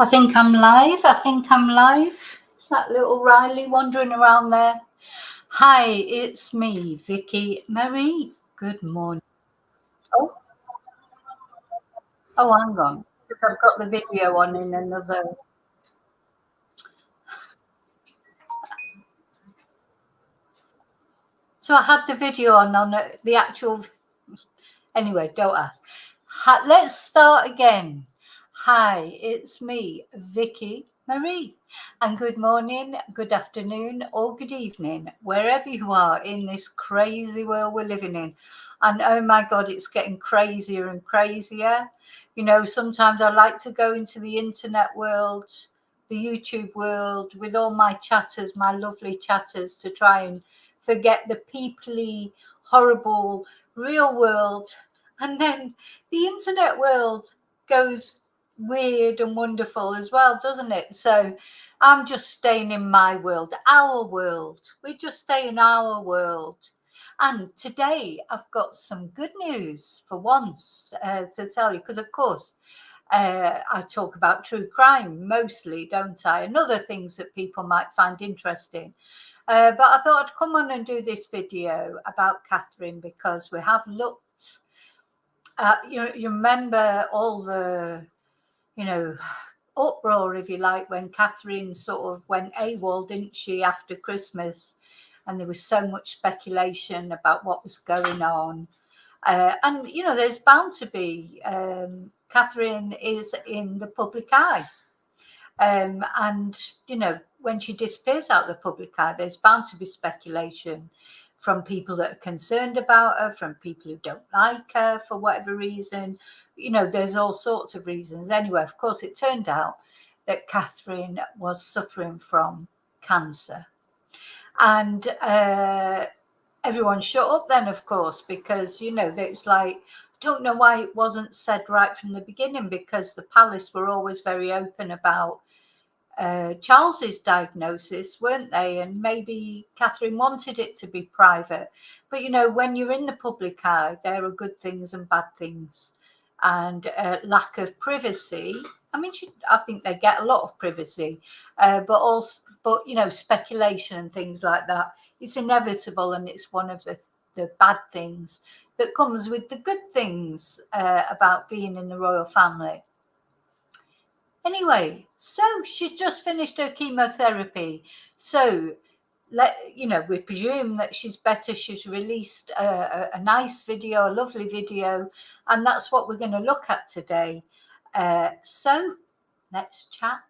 I think I'm live. Is that little Riley wandering around there? Hi, it's me, Vicki Marie. Good morning. Oh, hang on. Because I've got the video on in another. So I had the video on the actual. Anyway, don't ask. Let's start again. Hi, it's me, Vicki Marie. And good morning, good afternoon, or good evening, wherever you are in this crazy world we're living in. And oh my God, it's getting crazier and crazier. You know, sometimes I like to go into the internet world, the YouTube world, with all my chatters, my lovely chatters, to try and forget the peoply, horrible, real world. And then the internet world goes weird and wonderful as well, doesn't it? So I'm just staying in my world, our world. We just stay in our world. And today I've got some good news for once to tell you, because of course I talk about true crime mostly, don't I? And other things that people might find interesting. But I thought I'd come on and do this video about Katherine, because we have looked you remember all the, uproar, if you like, when Katherine sort of went AWOL, didn't she, after Christmas? And there was so much speculation about what was going on. And, there's bound to be, Katherine is in the public eye. And, when she disappears out of the public eye, there's bound to be speculation from people that are concerned about her, from people who don't like her for whatever reason. There's all sorts of reasons. Anyway, of course, it turned out that Katherine was suffering from cancer. And everyone shut up then, of course, because, it's like, I don't know why it wasn't said right from the beginning, because the palace were always very open about Charles's diagnosis, weren't they? And maybe Katherine wanted it to be private. But, when you're in the public eye, there are good things and bad things. And lack of privacy. I mean, I think they get a lot of privacy, but speculation and things like that. It's inevitable, and it's one of the bad things that comes with the good things about being in the royal family. Anyway, so she's just finished her chemotherapy. So, we presume that she's better. She's released a nice video, a lovely video, and that's what we're going to look at today. So, let's chat.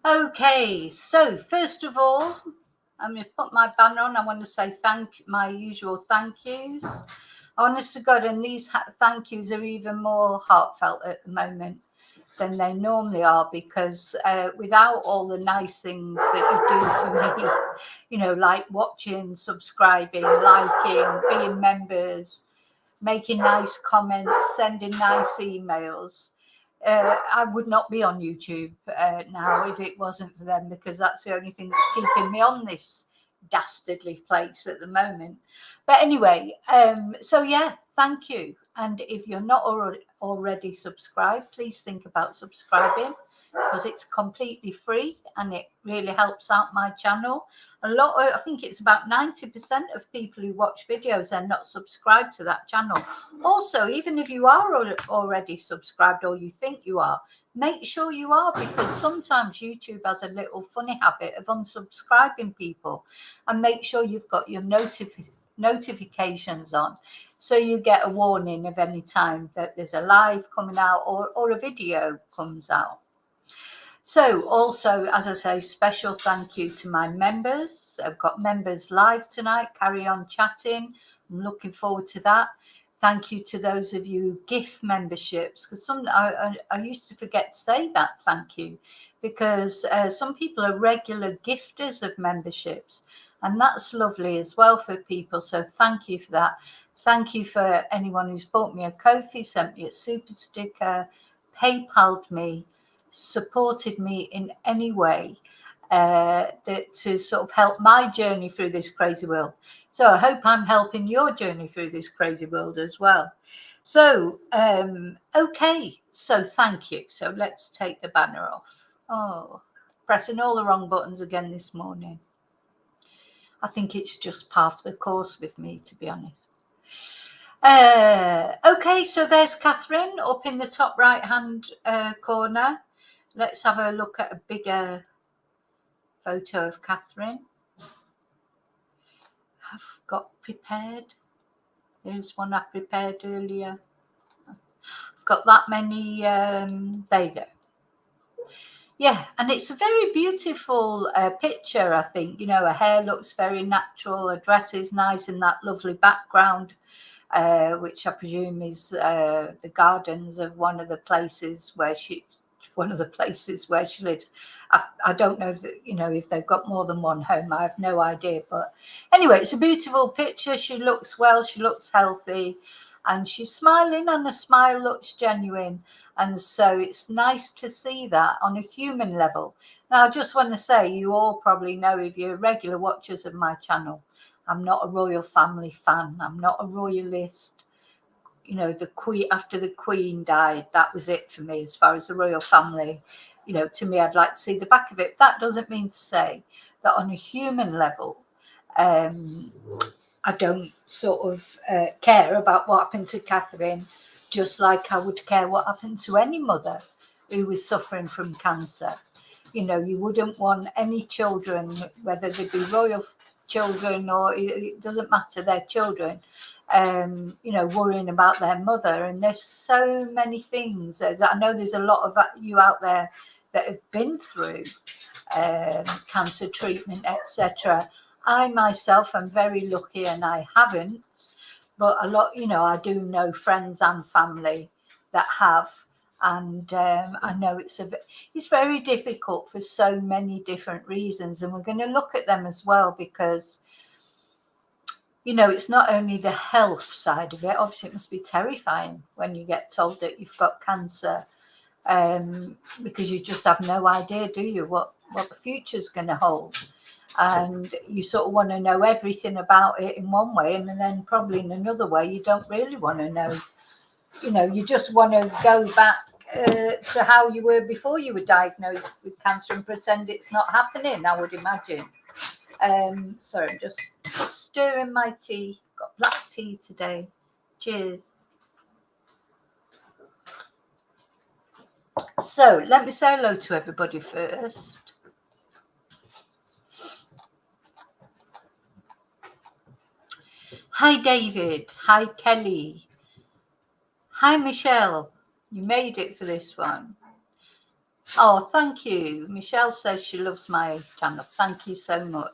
Okay, so first of all, I'm going to put my banner on. I want to say my usual thank yous. Honest to God, and these thank yous are even more heartfelt at the moment than they normally are, because without all the nice things that you do for me, like watching, subscribing, liking, being members, making nice comments, sending nice emails, I would not be on YouTube now if it wasn't for them, because that's the only thing that's keeping me on this dastardly place at the moment. But anyway, so yeah, thank you. And if you're not already subscribed, please think about subscribing. because it's completely free and it really helps out my channel. I think it's about 90% of people who watch videos are not subscribed to that channel. Also, even if you are already subscribed or you think you are, make sure you are, because sometimes YouTube has a little funny habit of unsubscribing people. And make sure you've got your notifications on, so you get a warning of any time that there's a live coming out or a video comes out. So also, as I say, special thank you to my members. I've got members live tonight. Carry on chatting. I'm looking forward to that. Thank you to those of you who gift memberships, because I used to forget to say that thank you, because some people are regular gifters of memberships, and that's lovely as well for people. So thank you for that. Thank you for anyone who's bought me a Ko-fi, sent me a super sticker, PayPal'd me, supported me in any way to sort of help my journey through this crazy world. So I hope I'm helping your journey through this crazy world as well. So okay, so thank you. So let's take the banner off. Oh, pressing all the wrong buttons again this morning. I think it's just part of the course with me, to be honest. Okay, so there's Katherine up in the top right hand corner. Let's have a look at a bigger photo of Katherine. I've got prepared. Here's one I prepared earlier. I've got that many. There you go. Yeah, and it's a very beautiful picture, I think. You know, her hair looks very natural. Her dress is nice in that lovely background, which I presume is the gardens of one of the places where she lives. I don't know if they've got more than one home. I have no idea. But anyway, it's a beautiful picture. She looks well. She looks healthy. And she's smiling, and the smile looks genuine. And so it's nice to see that on a human level. Now, I just want to say, you all probably know, if you're regular watchers of my channel, I'm not a royal family fan. I'm not a royalist. You know, the Queen, after the Queen died, that was it for me as far as the royal family. You know, to me, I'd like to see the back of it. That doesn't mean to say that on a human level, I don't sort of care about what happened to Katherine, just like I would care what happened to any mother who was suffering from cancer. You know, you wouldn't want any children, whether they be royal children or it doesn't matter, their children, worrying about their mother. And there's so many things that I know there's a lot of you out there that have been through cancer treatment, etc. I myself am very lucky and I haven't, but a lot, I do know friends and family that have. And I know it's very difficult for so many different reasons. And we're going to look at them as well, because, it's not only the health side of it. Obviously, it must be terrifying when you get told that you've got cancer, because you just have no idea, do you, what the future's going to hold. And you sort of want to know everything about it in one way, and then probably in another way you don't really want to know. You just want to go back to how you were before you were diagnosed with cancer and pretend it's not happening, I would imagine. Sorry, I'm just stirring my tea. Got black tea today. Cheers. So let me say hello to everybody first. Hi, David. Hi, Kelly. Hi, Michelle. You made it for this one. Oh, thank you. Michelle says she loves my channel. Thank you so much.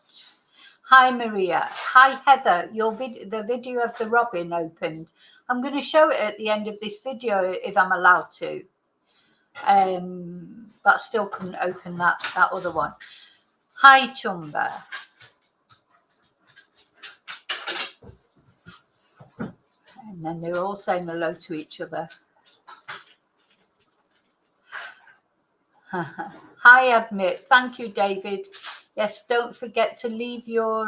Hi, Maria. Hi, Heather. The video of the robin opened. I'm going to show it at the end of this video if I'm allowed to. But I still couldn't open that other one. Hi, Chumba. And then they're all saying hello to each other. Hi, Admit. Thank you, David. Yes, don't forget to leave your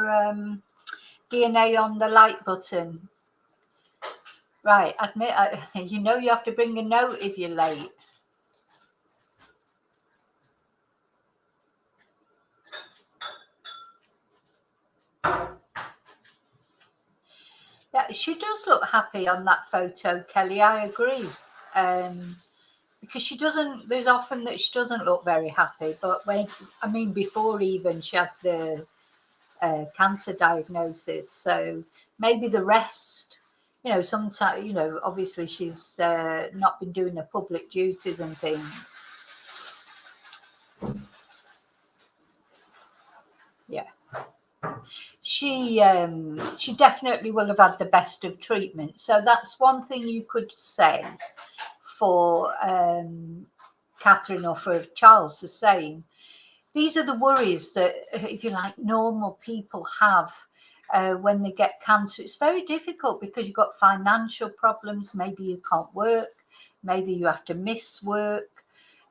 DNA on the like button. Right, Admit, you have to bring a note if you're late. Yeah, she does look happy on that photo, Kelly. I agree. Because she doesn't, there's often that she doesn't look very happy. But before even she had the cancer diagnosis. So maybe the rest, sometimes, obviously she's not been doing her public duties and things. Yeah. She definitely will have had the best of treatment. So that's one thing you could say for Katherine, or for Charles the same. These are the worries that, if you like, normal people have when they get cancer. It's very difficult because you've got financial problems. Maybe you can't work. Maybe you have to miss work.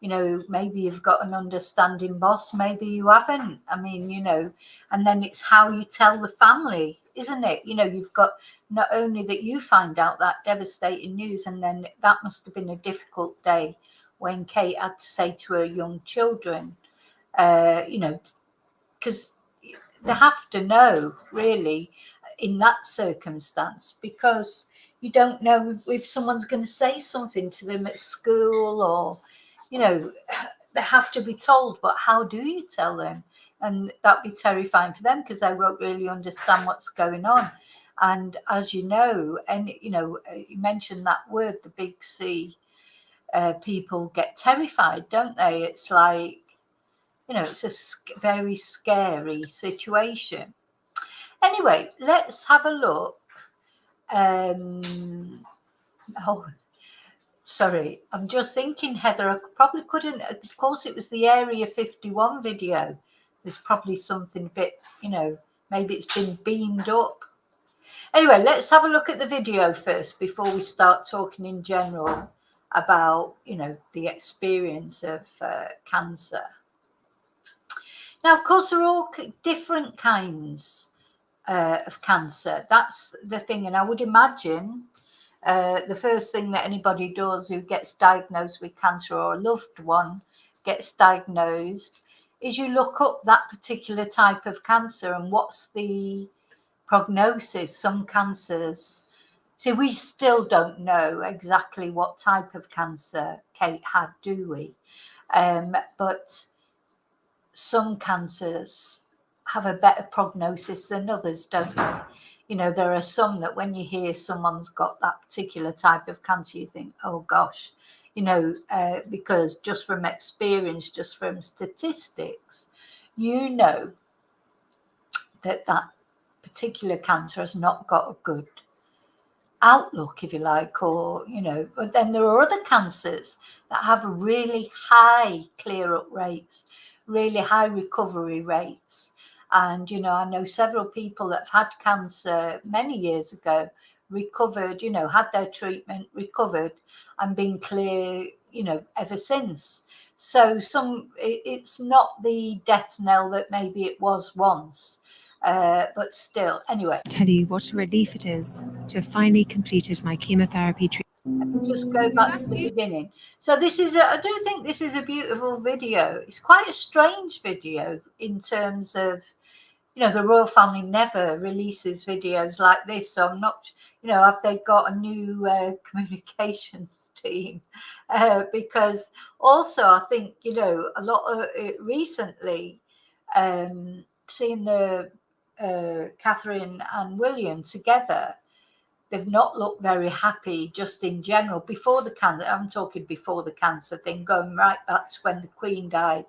Maybe you've got an understanding boss. Maybe you haven't. And then it's how you tell the family, isn't it? You've got not only that you find out that devastating news, and then that must have been a difficult day when Kate had to say to her young children, because they have to know really in that circumstance, because you don't know if someone's going to say something to them at school, or they have to be told. But how do you tell them? And that'd be terrifying for them, because they won't really understand what's going on. And as you know, and you mentioned that word, the big C, people get terrified, don't they? It's like, it's a very scary situation. Anyway, let's have a look. Oh, sorry, I'm just thinking, Heather, I probably couldn't. Of course, it was the Area 51 video. There's probably something a bit, maybe it's been beamed up. Anyway, let's have a look at the video first before we start talking in general about, the experience of cancer. Now, of course, they're all different kinds of cancer. That's the thing. And I would imagine the first thing that anybody does who gets diagnosed with cancer, or a loved one gets diagnosed, is you look up that particular type of cancer and what's the prognosis. Some cancers, see, we still don't know exactly what type of cancer Kate had, do we? But some cancers have a better prognosis than others, don't they? There are some that when you hear someone's got that particular type of cancer, you think, oh gosh, because just from experience, just from statistics, that particular cancer has not got a good outlook, if you like, or but then there are other cancers that have really high clear up rates, really high recovery rates. And I know several people that have had cancer many years ago, recovered, had their treatment, recovered, and been clear, ever since. So it's not the death knell that maybe it was once. But still, anyway. Tell you what a relief it is to have finally completed my chemotherapy treatment. Just go back to the beginning. So I do think this is a beautiful video. It's quite a strange video in terms of, the royal family never releases videos like this. So I'm not, have they got a new communications team? Because also I think, a lot of it recently, seeing the Katherine and William together, they've not looked very happy just in general. Before the cancer, I'm talking before the cancer thing, going right back to when the Queen died.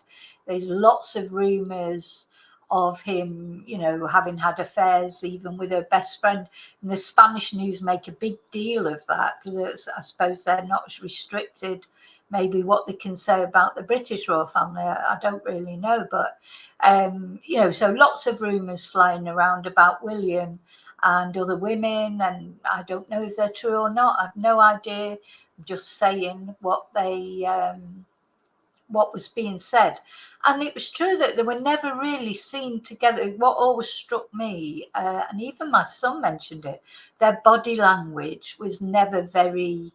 There's lots of rumours of him, having had affairs even with her best friend. And the Spanish news make a big deal of that, because I suppose they're not restricted, maybe what they can say about the British royal family. I don't really know. But, so lots of rumours flying around about William and other women, and I don't know if they're true or not. I've no idea. I'm just saying what what was being said. And it was true that they were never really seen together. What always struck me, and even my son mentioned it, their body language was never very,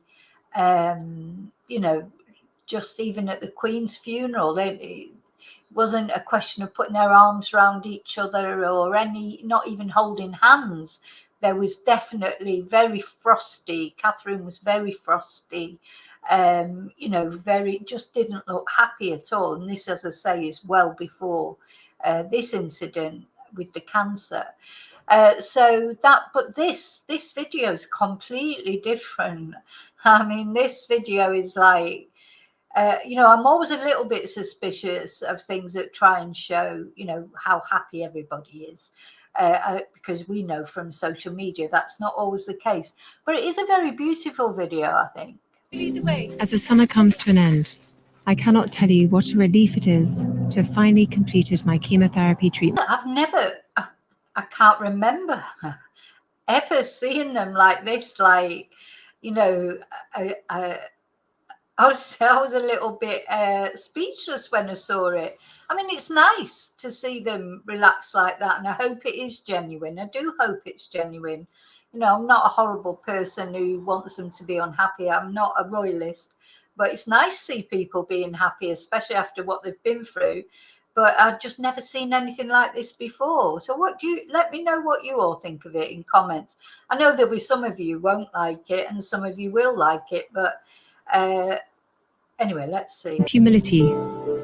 just even at the Queen's funeral, It wasn't a question of putting their arms around each other or not even holding hands. There was definitely very frosty. Katherine was very frosty, just didn't look happy at all. And this, as I say, is well before this incident with the cancer. But this video is completely different. I mean, this video is like, I'm always a little bit suspicious of things that try and show, how happy everybody is. Because we know from social media that's not always the case. But it is a very beautiful video, I think. As the summer comes to an end, I cannot tell you what a relief it is to have finally completed my chemotherapy treatment. I can't remember ever seeing them like this. Like, I was a little bit speechless when I saw it. I mean, it's nice to see them relax like that, and I hope it is genuine. I do hope it's genuine. I'm not a horrible person who wants them to be unhappy. I'm not a royalist, but it's nice to see people being happy, especially after what they've been through. But I've just never seen anything like this before. So let me know what you all think of it in comments. I know there'll be some of you won't like it and some of you will like it, but anyway, let's see. Humility,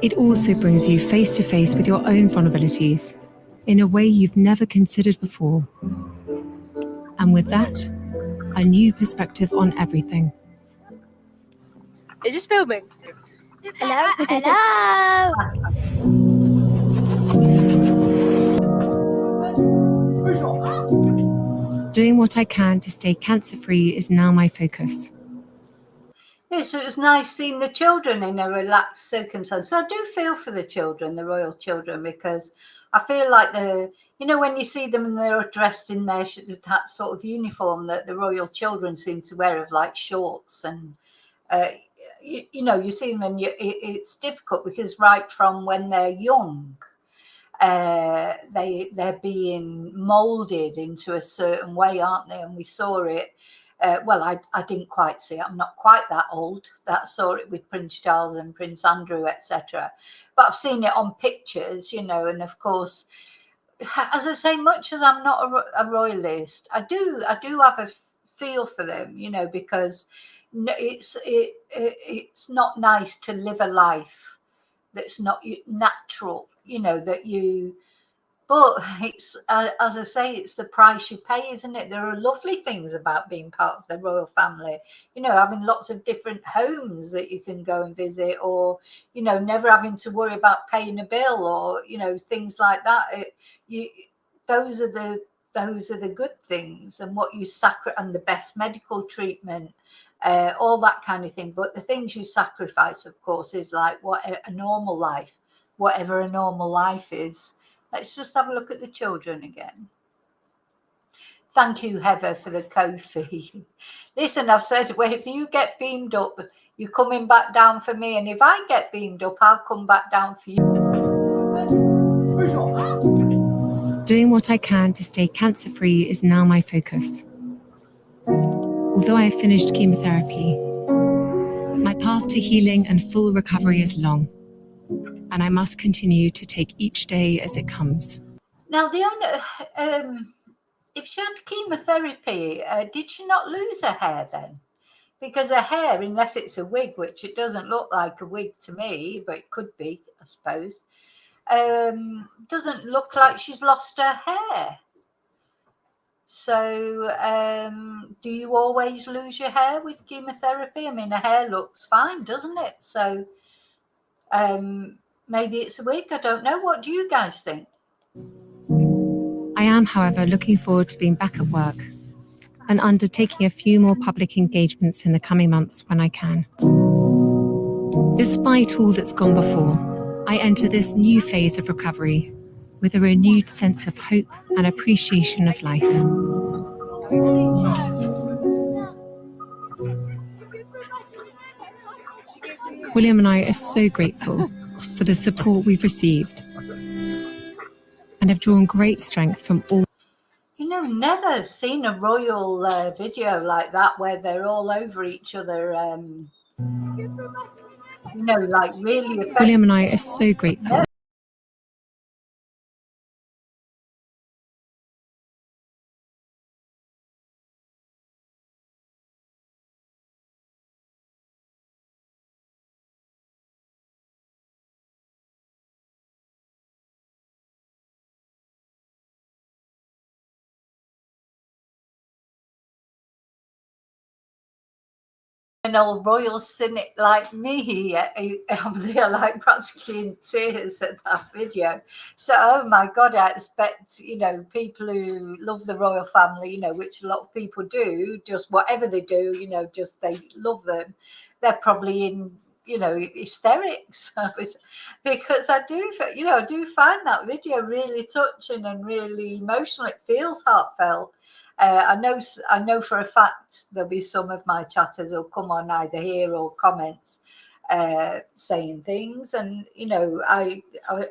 it also brings you face to face with your own vulnerabilities in a way you've never considered before. And with that, a new perspective on everything. Is this filming? Hello? Hello? Doing what I can to stay cancer-free is now my focus. Yeah, so it was nice seeing the children in a relaxed circumstance. So I do feel for the children, the royal children, because I feel like when you see them and they're dressed in that sort of uniform that the royal children seem to wear, of like shorts, and you see them and it's difficult because right from when they're young, they're being molded into a certain way, aren't they? And we saw it. I didn't quite see it. I'm not quite that old. That saw it with Prince Charles and Prince Andrew, etc. But I've seen it on pictures, and of course, as I say, much as I'm not a royalist, I do have a feel for them, because it's not nice to live a life that's not natural, but it's, as I say, it's the price you pay, isn't it? There are lovely things about being part of the royal family, having lots of different homes that you can go and visit, or, never having to worry about paying a bill, or, things like that. Those are the good things, and what you and the best medical treatment, all that kind of thing. But the things you sacrifice, of course, is like whatever a normal life is. Let's just have a look at the children again. Thank you, Heather, for the Ko-fi. Listen, I've said, well, if you get beamed up, you're coming back down for me. And if I get beamed up, I'll come back down for you. Doing what I can to stay cancer-free is now my focus. Although I have finished chemotherapy, my path to healing and full recovery is long, and I must continue to take each day as it comes. Now, the owner, if she had chemotherapy, did she not lose her hair then? Because her hair, unless it's a wig, which it doesn't look like a wig to me, but it could be, I suppose, doesn't look like she's lost her hair. So do you always lose your hair with chemotherapy? I mean, her hair looks fine, doesn't it? So maybe it's a wig. I don't know. What do you guys think? I am, however, looking forward to being back at work and undertaking a few more public engagements in the coming months when I can. Despite all that's gone before, I enter this new phase of recovery with a renewed sense of hope and appreciation of life. William and I are so grateful for the support we've received and have drawn great strength from all. Never seen a royal video like that where they're all over each other, like really effective. William and I are so grateful an old royal cynic like me, I'm there like practically in tears at that video. So, oh my God, I expect, people who love the royal family, which a lot of people do, just whatever they do, just they love them. They're probably in, hysterics because I do find that video really touching and really emotional. It feels heartfelt. I know for a fact there'll be some of my chatters who'll come on either here or comments saying things, and I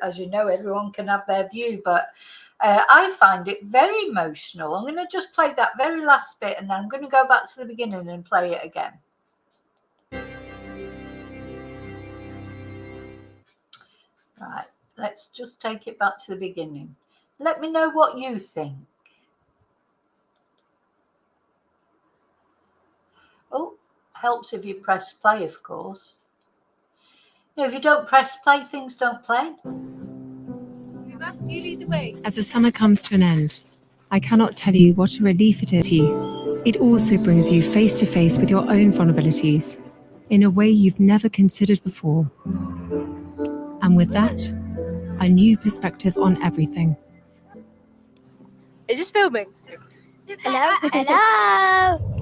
as you know, everyone can have their view, but I find it very emotional. I'm going to just play that very last bit, and then I'm going to go back to the beginning and play it again. Right, let's just take it back to the beginning. Let me know what you think. Oh, helps if you press play, of course. If you don't press play, things don't play. As the summer comes to an end, I cannot tell you what a relief it is. It also brings you face to face with your own vulnerabilities in a way you've never considered before. And with that, a new perspective on everything. Is this filming? Hello? Hello?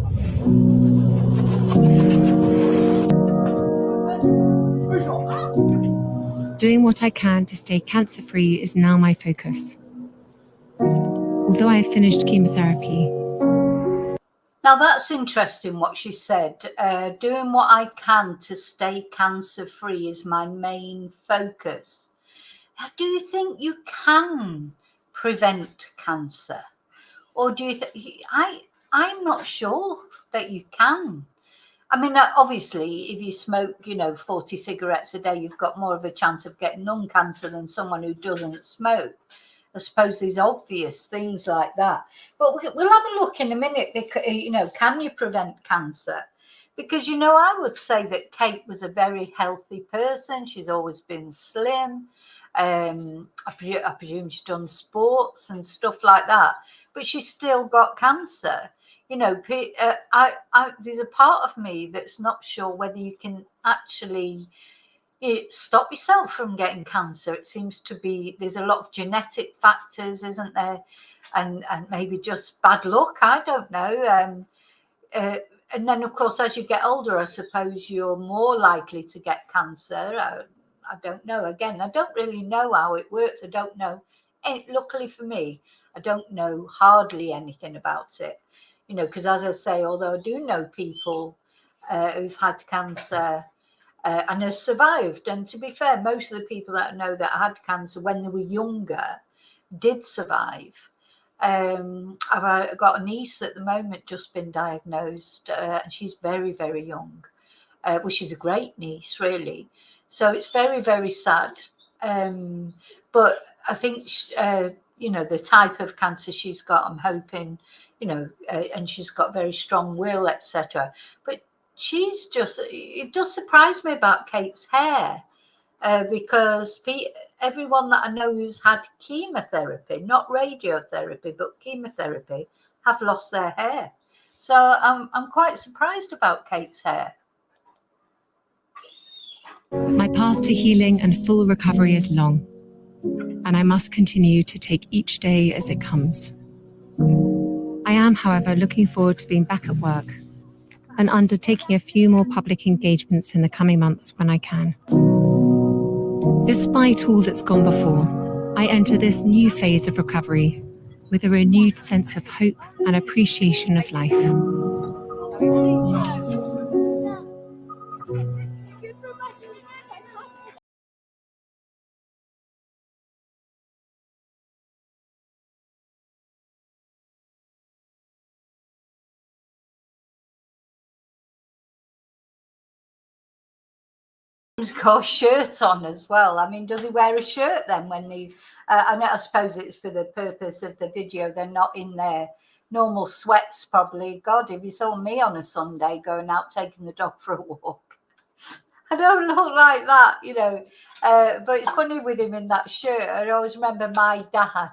Doing what I can to stay cancer-free is now my focus. Although I have finished chemotherapy. Now that's interesting what she said. Doing what I can to stay cancer-free is my main focus. Now, do you think you can prevent cancer? Or do you think... I'm not sure that you can. I mean, obviously, if you smoke, 40 cigarettes a day, you've got more of a chance of getting lung cancer than someone who doesn't smoke. I suppose there's obvious things like that. But we'll have a look in a minute, because, can you prevent cancer? Because, I would say that Kate was a very healthy person. She's always been slim. I presume she's done sports and stuff like that. But she still got cancer. There's a part of me that's not sure whether you can actually stop yourself from getting cancer. It seems to be there's a lot of genetic factors, isn't there? And maybe just bad luck. I don't know. And then, of course, as you get older, I suppose you're more likely to get cancer. I don't know. Again, I don't really know how it works. I don't know. Luckily for me, I don't know hardly anything about it. Because as I say, although I do know people who've had cancer and have survived, and to be fair, most of the people that I know that had cancer when they were younger did survive. I've got a niece at the moment just been diagnosed, and she's very, very young, which is a great niece, really. So it's very, very sad. But I think, the type of cancer she's got, I'm hoping, and she's got very strong will, etc. But she's just, it does surprise me about Kate's hair, because everyone that I know who's had chemotherapy, not radiotherapy, but chemotherapy, have lost their hair. So I'm quite surprised about Kate's hair. My path to healing and full recovery is long, and I must continue to take each day as it comes. I am, however, looking forward to being back at work and undertaking a few more public engagements in the coming months when I can. Despite all that's gone before, I enter this new phase of recovery with a renewed sense of hope and appreciation of life. He's got a shirt on as well. I mean, does he wear a shirt then when they... I suppose it's for the purpose of the video. They're not in their normal sweats, probably. God, if you saw me on a Sunday going out taking the dog for a walk, I don't look like that, But it's funny with him in that shirt. I always remember my dad.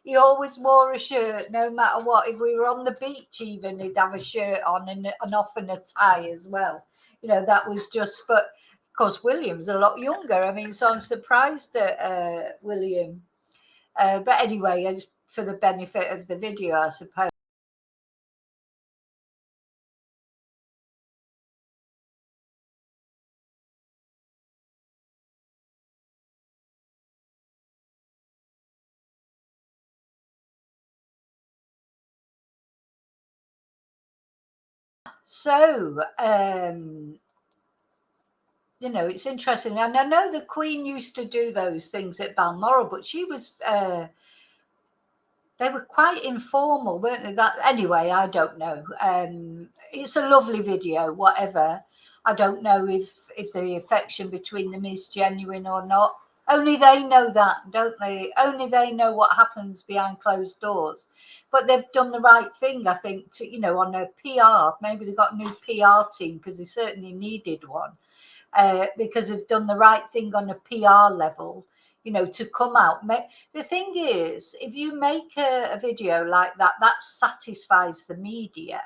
He always wore a shirt, no matter what. If we were on the beach, even, he'd have a shirt on and often a tie as well. You know, that was just. But of course, William's a lot younger. I mean, so I'm surprised at William. But anyway, as for the benefit of the video, I suppose. So, you know, it's interesting. And I know the Queen used to do those things at Balmoral, but she was, they were quite informal, weren't they? That anyway, I don't know. It's a lovely video, whatever. I don't know if the affection between them is genuine or not. Only they know that, don't they? Only they know what happens behind closed doors. But they've done the right thing, I think, to, you know, on a PR. Maybe they've got a new PR team because they certainly needed one. Because they've done the right thing on a PR level, you know, to come out. The thing is, if you make a video like that, that satisfies the media,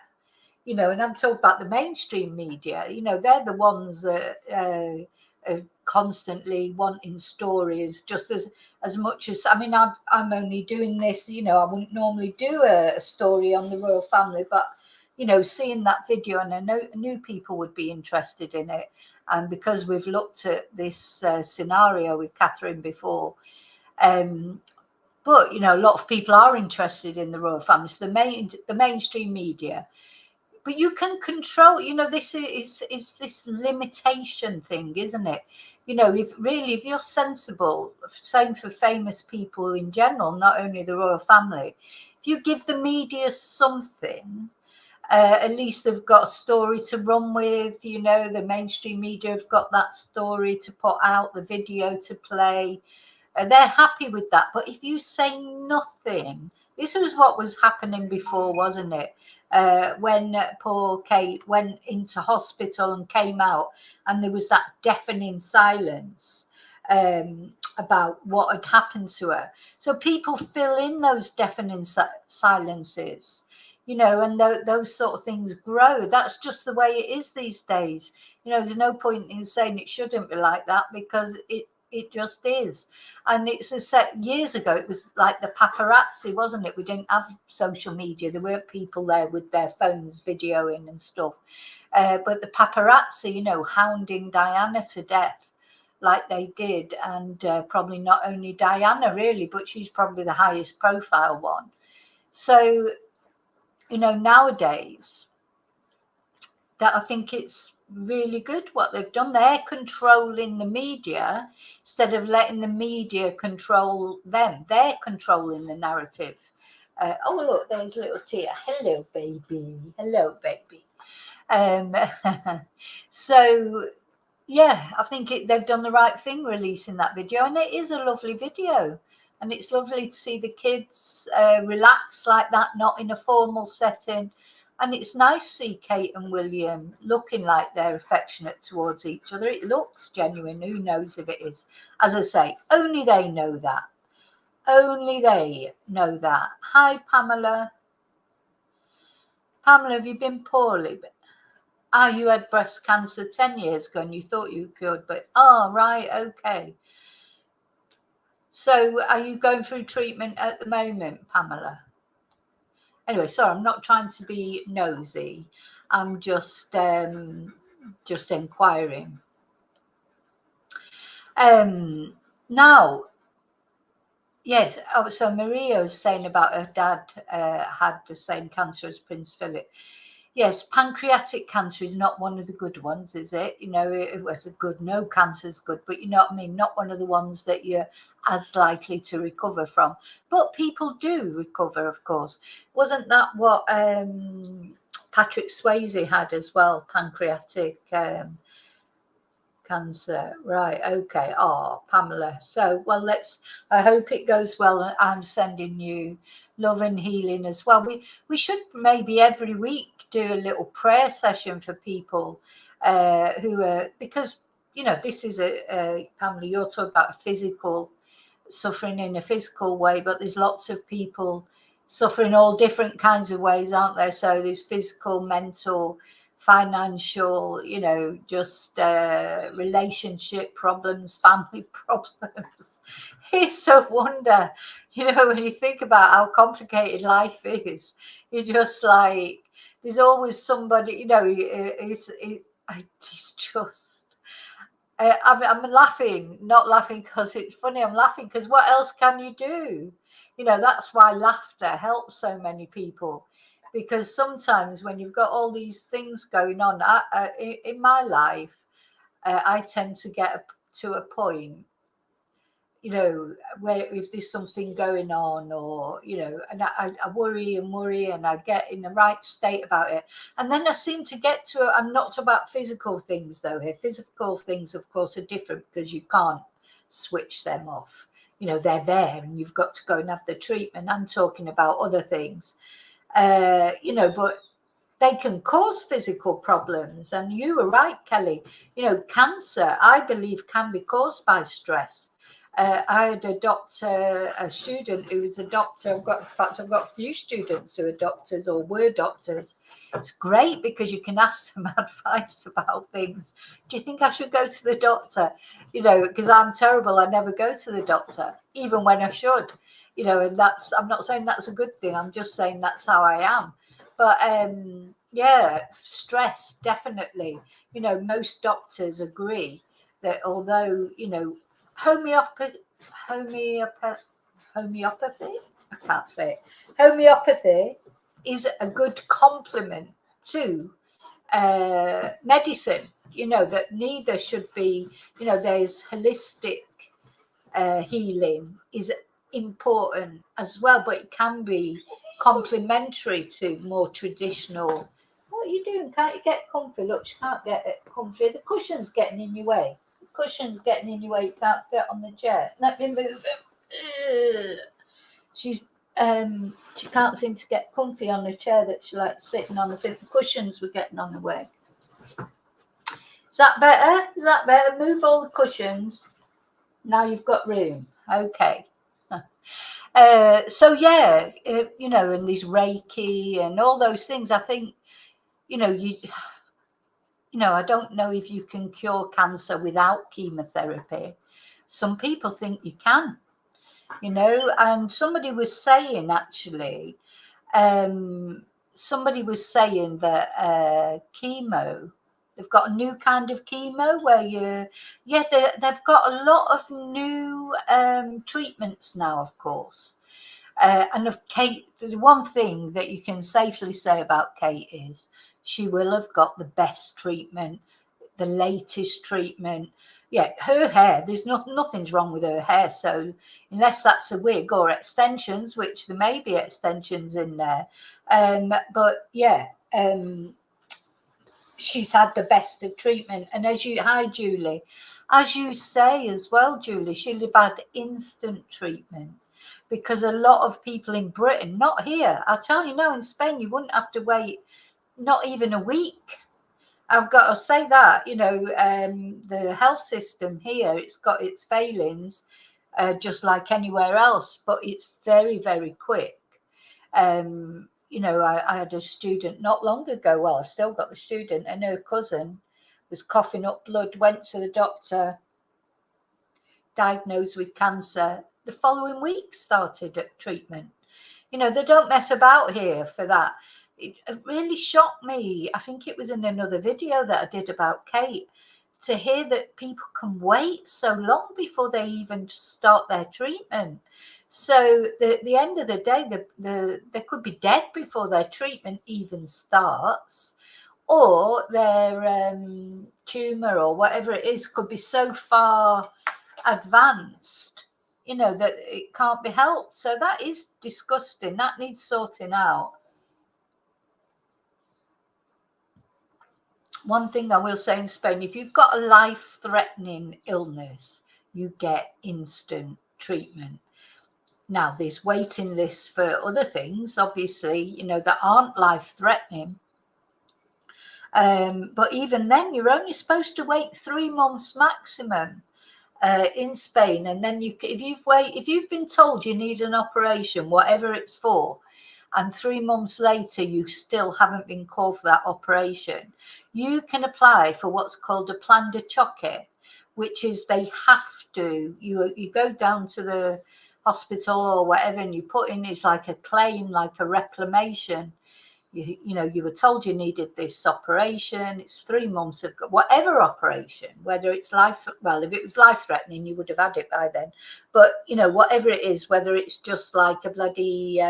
you know, and I'm talking about the mainstream media, you know, they're the ones that are constantly wanting stories just as much as, I mean, I'm only doing this, you know, I wouldn't normally do a story on the royal family, but, you know, seeing that video, and I knew people would be interested in it. And because we've looked at this scenario with Katherine before, but, you know, a lot of people are interested in the royal family, so the mainstream media. But you can control, you know, this is this limitation thing, isn't it? You know, if you're sensible, same for famous people in general, not only the royal family, if you give the media something, at least they've got a story to run with, you know, the mainstream media have got that story to put out, the video to play. They're happy with that. But if you say nothing, this was what was happening before, wasn't it? When poor Kate went into hospital and came out, and there was that deafening silence about what had happened to her. So people fill in those deafening silences, you know, and those sort of things grow. That's just the way it is these days. You know, there's no point in saying it shouldn't be like that, because it just is. And it's a set years ago, it was like the paparazzi, wasn't it? We didn't have social media. There weren't people there with their phones videoing and stuff. But the paparazzi, you know, hounding Diana to death like they did. And probably not only Diana, really, but she's probably the highest profile one. So, you know, nowadays, that I think it's really good what they've done. They're controlling the media instead of letting the media control them. They're controlling the narrative. Oh, look, there's little Tia. Hello, baby. Hello, baby. So, yeah, I think they've done the right thing releasing that video, and it is a lovely video. And it's lovely to see the kids relax like that, not in a formal setting. And it's nice to see Kate and William looking like they're affectionate towards each other. It looks genuine. Who knows if it is? As I say, only they know that. Only they know that. Hi, Pamela. Pamela, have you been poorly? You had breast cancer 10 years ago and you thought you cured, but, oh, right, okay. So are you going through treatment at the moment, Pamela? Anyway, sorry, I'm not trying to be nosy. I'm just inquiring. Now, yes. Oh, so Maria was saying about her dad had the same cancer as Prince Philip. Yes, pancreatic cancer is not one of the good ones, is it? You know, it was a good, no cancer is good, but you know what I mean? Not one of the ones that you're as likely to recover from. But people do recover, of course. Wasn't that what Patrick Swayze had as well, pancreatic cancer? Right, okay. Oh, Pamela. So, well, I hope it goes well. I'm sending you love and healing as well. We should maybe every week do a little prayer session for people who are, because, you know, this is Pamela, you're talking about a physical suffering in a physical way, but there's lots of people suffering all different kinds of ways, aren't there? So there's physical, mental, financial, just relationship problems, family problems. It's a wonder, when you think about how complicated life is. You're just like, there's always somebody, it's just. I'm laughing, not laughing because it's funny. I'm laughing because what else can you do? That's why laughter helps so many people. Because sometimes when you've got all these things going on, in my life, I tend to get to a point, where if there's something going on, or and I worry and I get in the right state about it, and then I seem to get to it. I'm not about physical things though here. Physical things, of course, are different because you can't switch them off. They're there and you've got to go and have the treatment. I'm talking about other things, but they can cause physical problems. And you were right, Kelly. Cancer, I believe, can be caused by stress. I had a student who was a doctor. I've got a few students who are doctors or were doctors. It's great because you can ask them advice about things. Do you think I should go to the doctor? Because I'm terrible. I never go to the doctor, even when I should. And I'm not saying that's a good thing. I'm just saying that's how I am. But stress, definitely. Most doctors agree that although, homeopathy, I can't say it. Homeopathy is a good complement to medicine, that neither should be, there's holistic healing is important as well, but it can be complementary to more traditional. What are you doing? Can't you get comfy? Look, you can't get it comfy. The cushion's getting in your way. You can't fit on the chair. Let me move him. She can't seem to get comfy on the chair that she likes sitting on. I think the cushions were getting on the way. Is that better? Move all the cushions. Now you've got room. Okay. And these Reiki and all those things, I think, I don't know if you can cure cancer without chemotherapy. Some people think you can, and somebody was saying actually, that chemo, they've got a new kind of chemo where they've got a lot of new treatments now, of course. And of Kate, the one thing that you can safely say about Kate is she will have got the best treatment, the latest treatment. Yeah, her hair, there's nothing's wrong with her hair. So unless that's a wig or extensions, which there may be extensions in there. She's had the best of treatment. And hi, Julie, as you say as well, Julie, she'll have had instant treatment. Because a lot of people in Britain, not here, I'll tell you now, in Spain, you wouldn't have to wait not even a week. I've got to say that, the health system here, it's got its failings, just like anywhere else, but it's very, very quick. I had a student not long ago, well, I've still got the student, and her cousin was coughing up blood, went to the doctor, diagnosed with cancer. The following week started treatment. They don't mess about here for that. It really shocked me. I think it was in another video that I did about Kate, to hear that people can wait so long before they even start their treatment. So at the end of the day, they could be dead before their treatment even starts, or their tumor or whatever it is could be so far advanced, that it can't be helped. So that is disgusting. That needs sorting out. One thing I will say in Spain, if you've got a life-threatening illness, you get instant treatment. Now, there's waiting lists for other things, obviously, that aren't life-threatening. But even then, you're only supposed to wait 3 months maximum. in Spain, and then if you've been told you need an operation, whatever it's for, and 3 months later you still haven't been called for that operation, you can apply for what's called a plan de choque, which is they have to, you go down to the hospital or whatever, and you put in, it's like a claim, like a reclamation. You know, you were told you needed this operation, it's 3 months of whatever operation, whether it's well, if it was life-threatening, you would have had it by then. But, you know, whatever it is, whether it's just like a bloody,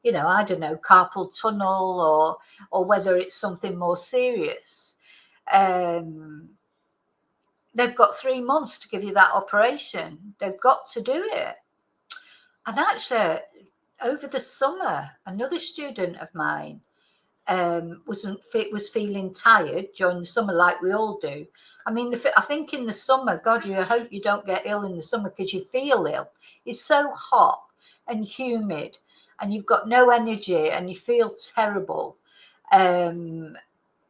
you know, I don't know, carpal tunnel, or whether it's something more serious, they've got 3 months to give you that operation. They've got to do it. And actually, over the summer, another student of mine was feeling tired during the summer, like we all do. I mean, I think in the summer, God, you hope you don't get ill in the summer because you feel ill. It's so hot and humid, and you've got no energy, and you feel terrible.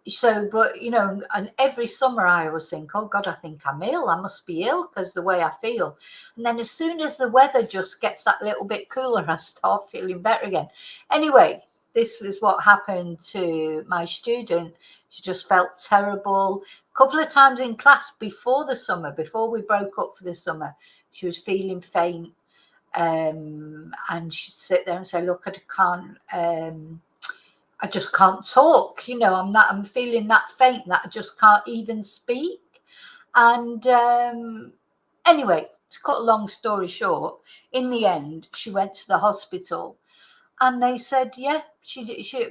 So, but, you know, and every summer I always think, oh God, I think I'm ill. I must be ill because the way I feel. And then as soon as the weather just gets that little bit cooler, I start feeling better again. Anyway, this was what happened to my student. She just felt terrible. A couple of times in class before the summer, before we broke up for the summer, she was feeling faint. And she'd sit there and say, look, I just can't talk, you know, I'm feeling that faint that I just can't even speak. And anyway, to cut a long story short, in the end, she went to the hospital, and they said, yeah,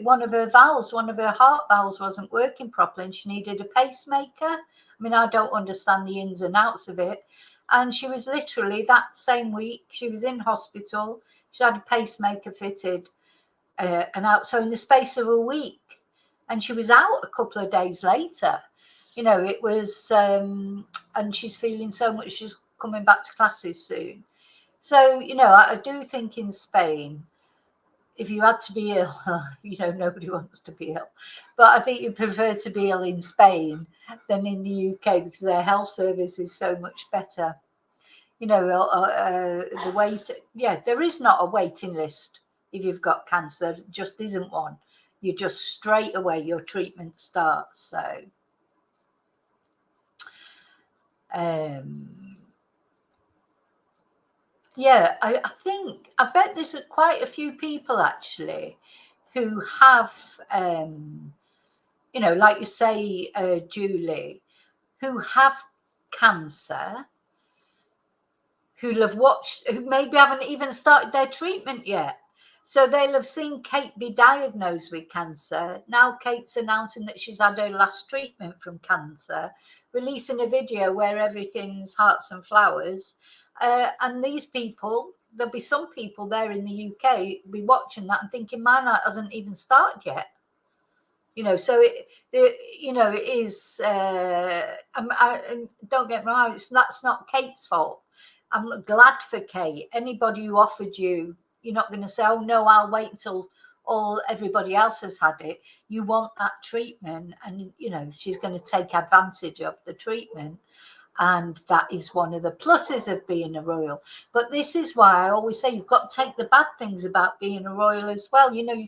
one of her heart valves wasn't working properly, and she needed a pacemaker. I mean, I don't understand the ins and outs of it. And she was literally, that same week, she was in hospital. She had a pacemaker fitted. And out, so in the space of a week, and she was out a couple of days later. You know, it was, and she's feeling so much, she's coming back to classes soon. So, you know, I do think in Spain, if you had to be ill, you know, nobody wants to be ill, but I think you prefer to be ill in Spain than in the UK because their health service is so much better. You know, there is not a waiting list. If you've got cancer, there just isn't one. You just straight away, your treatment starts. So, yeah, I bet there's quite a few people actually who have, you know, like you say, Julie, who have cancer, who maybe haven't even started their treatment yet. So they'll have seen Kate be diagnosed with cancer. Now Kate's announcing that she's had her last treatment from cancer, releasing a video where everything's hearts and flowers. And these people, there'll be some people there in the UK be watching that and thinking, mine hasn't even started yet. You know, so it is. Don't get me wrong; that's not Kate's fault. I'm glad for Kate. Anybody who offered you, you're not going to say, oh no, I'll wait until everybody else has had it. You want that treatment, and you know she's going to take advantage of the treatment. And that is one of the pluses of being a royal. But this is why I always say you've got to take the bad things about being a royal as well. You know,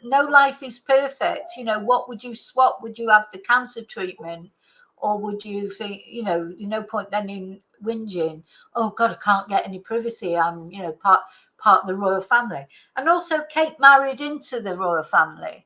no life is perfect. You know, what would you swap? Would you have the cancer treatment, or would you think, you know, no point then in whinging, oh God, I can't get any privacy. I'm, you know, part of the royal family. And also Kate married into the royal family.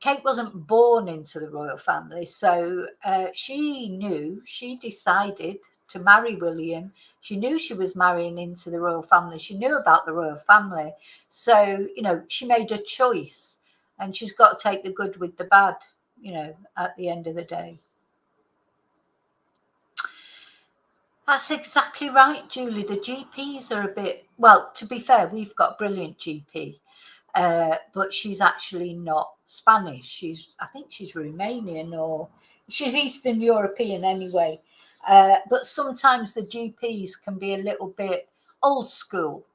Kate wasn't born into the royal family, so she decided to marry William. She knew she was marrying into the royal family. She knew about the royal family. So, you know, she made a choice, and she's got to take the good with the bad, you know, at the end of the day. That's exactly right, Julie. The GPs are a bit, well, to be fair, we've got a brilliant GP. But she's actually not Spanish. I think she's Romanian, or she's Eastern European anyway. But sometimes the GPs can be a little bit old school.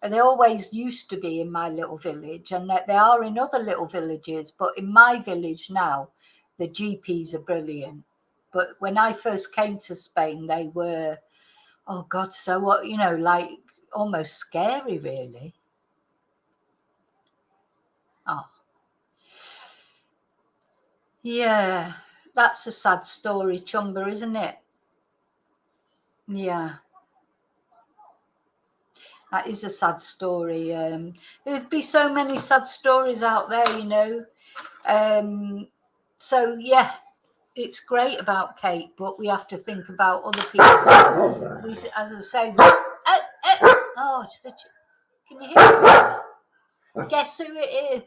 And they always used to be in my little village, and that they are in other little villages. But in my village now, the GPs are brilliant. But when I first came to Spain, they were Oh God, so what, like almost scary, really. Oh. Yeah, that's a sad story, Chumba, isn't it? Yeah. That is a sad story. There'd be so many sad stories out there, So, yeah, it's great about Kate, but we have to think about other people. As I say, oh, can you hear me? Guess who it is?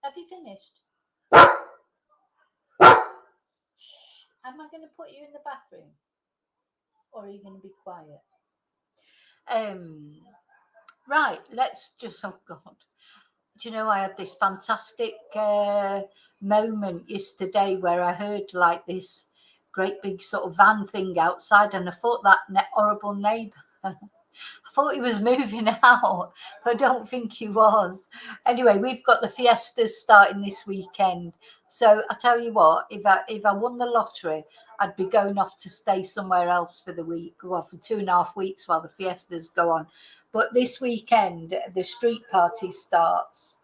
Have you finished? Am I going to put you in the bathroom? Or are you going to be quiet? Right, let's just, oh God. Do you know, I had this fantastic moment yesterday where I heard like this great big sort of van thing outside, and I thought that horrible neighbour, I thought he was moving out, but I don't think he was. Anyway, we've got the fiestas starting this weekend. So I tell you what, if I won the lottery, I'd be going off to stay somewhere else for the week, well, for 2.5 weeks while the fiestas go on. But this weekend, the street party starts.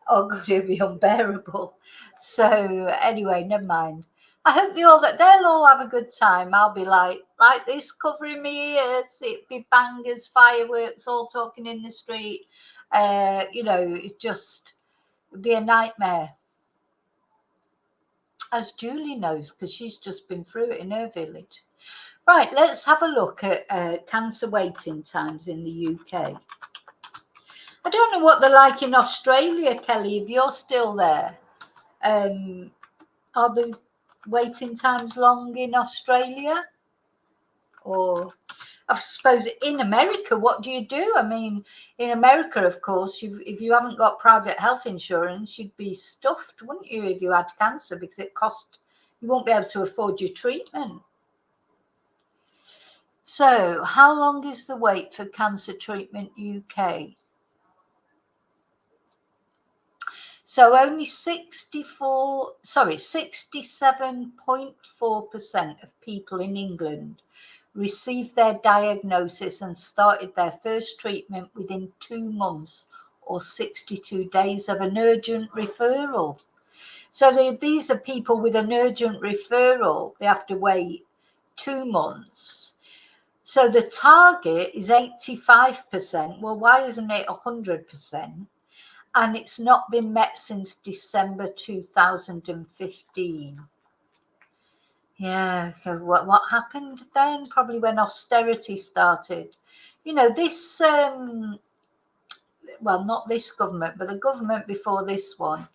Oh God, it'll be unbearable. So anyway, never mind. I hope they'll all have a good time. I'll be like this, covering my ears. It'd be bangers, fireworks, all talking in the street. It'd be a nightmare. As Julie knows, because she's just been through it in her village. Right, let's have a look at cancer waiting times in the UK. I don't know what they're like in Australia, Kelly, if you're still there. Are the waiting times long in Australia? Or I suppose in America, what do you do? I mean, in America, of course, if you haven't got private health insurance, you'd be stuffed, wouldn't you, if you had cancer, because you won't be able to afford your treatment. So how long is the wait for cancer treatment UK? So only 67.4% of people in England received their diagnosis and started their first treatment within 2 months or 62 days of an urgent referral. So these are people with an urgent referral. They have to wait 2 months. So the target is 85%. Well, why isn't it 100%? And it's not been met since December 2015. Yeah, what happened then? Probably when austerity started. This, well, not this government, but the government before this one,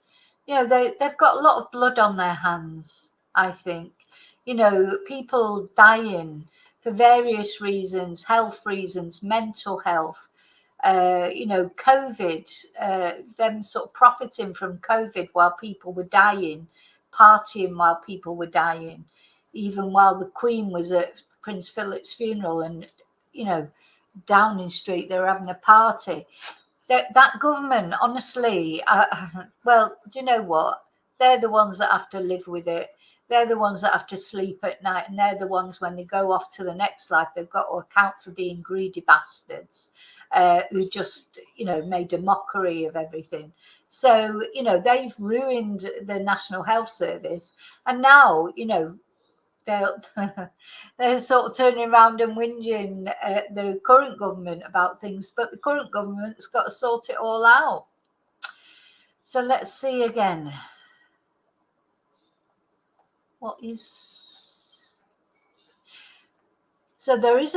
they've got a lot of blood on their hands, I think. People dying for various reasons, health reasons, mental health. COVID, them sort of profiting from COVID while people were dying, partying while people were dying, even while the Queen was at Prince Philip's funeral and, Downing Street, they were having a party. That government, honestly, well, do you know what? They're the ones that have to live with it. They're the ones that have to sleep at night, and they're the ones when they go off to the next life, they've got to account for being greedy bastards who just, made a mockery of everything. So, they've ruined the National Health Service, and now, they're sort of turning around and whinging at the current government about things, but the current government's got to sort it all out. So let's see again. So there's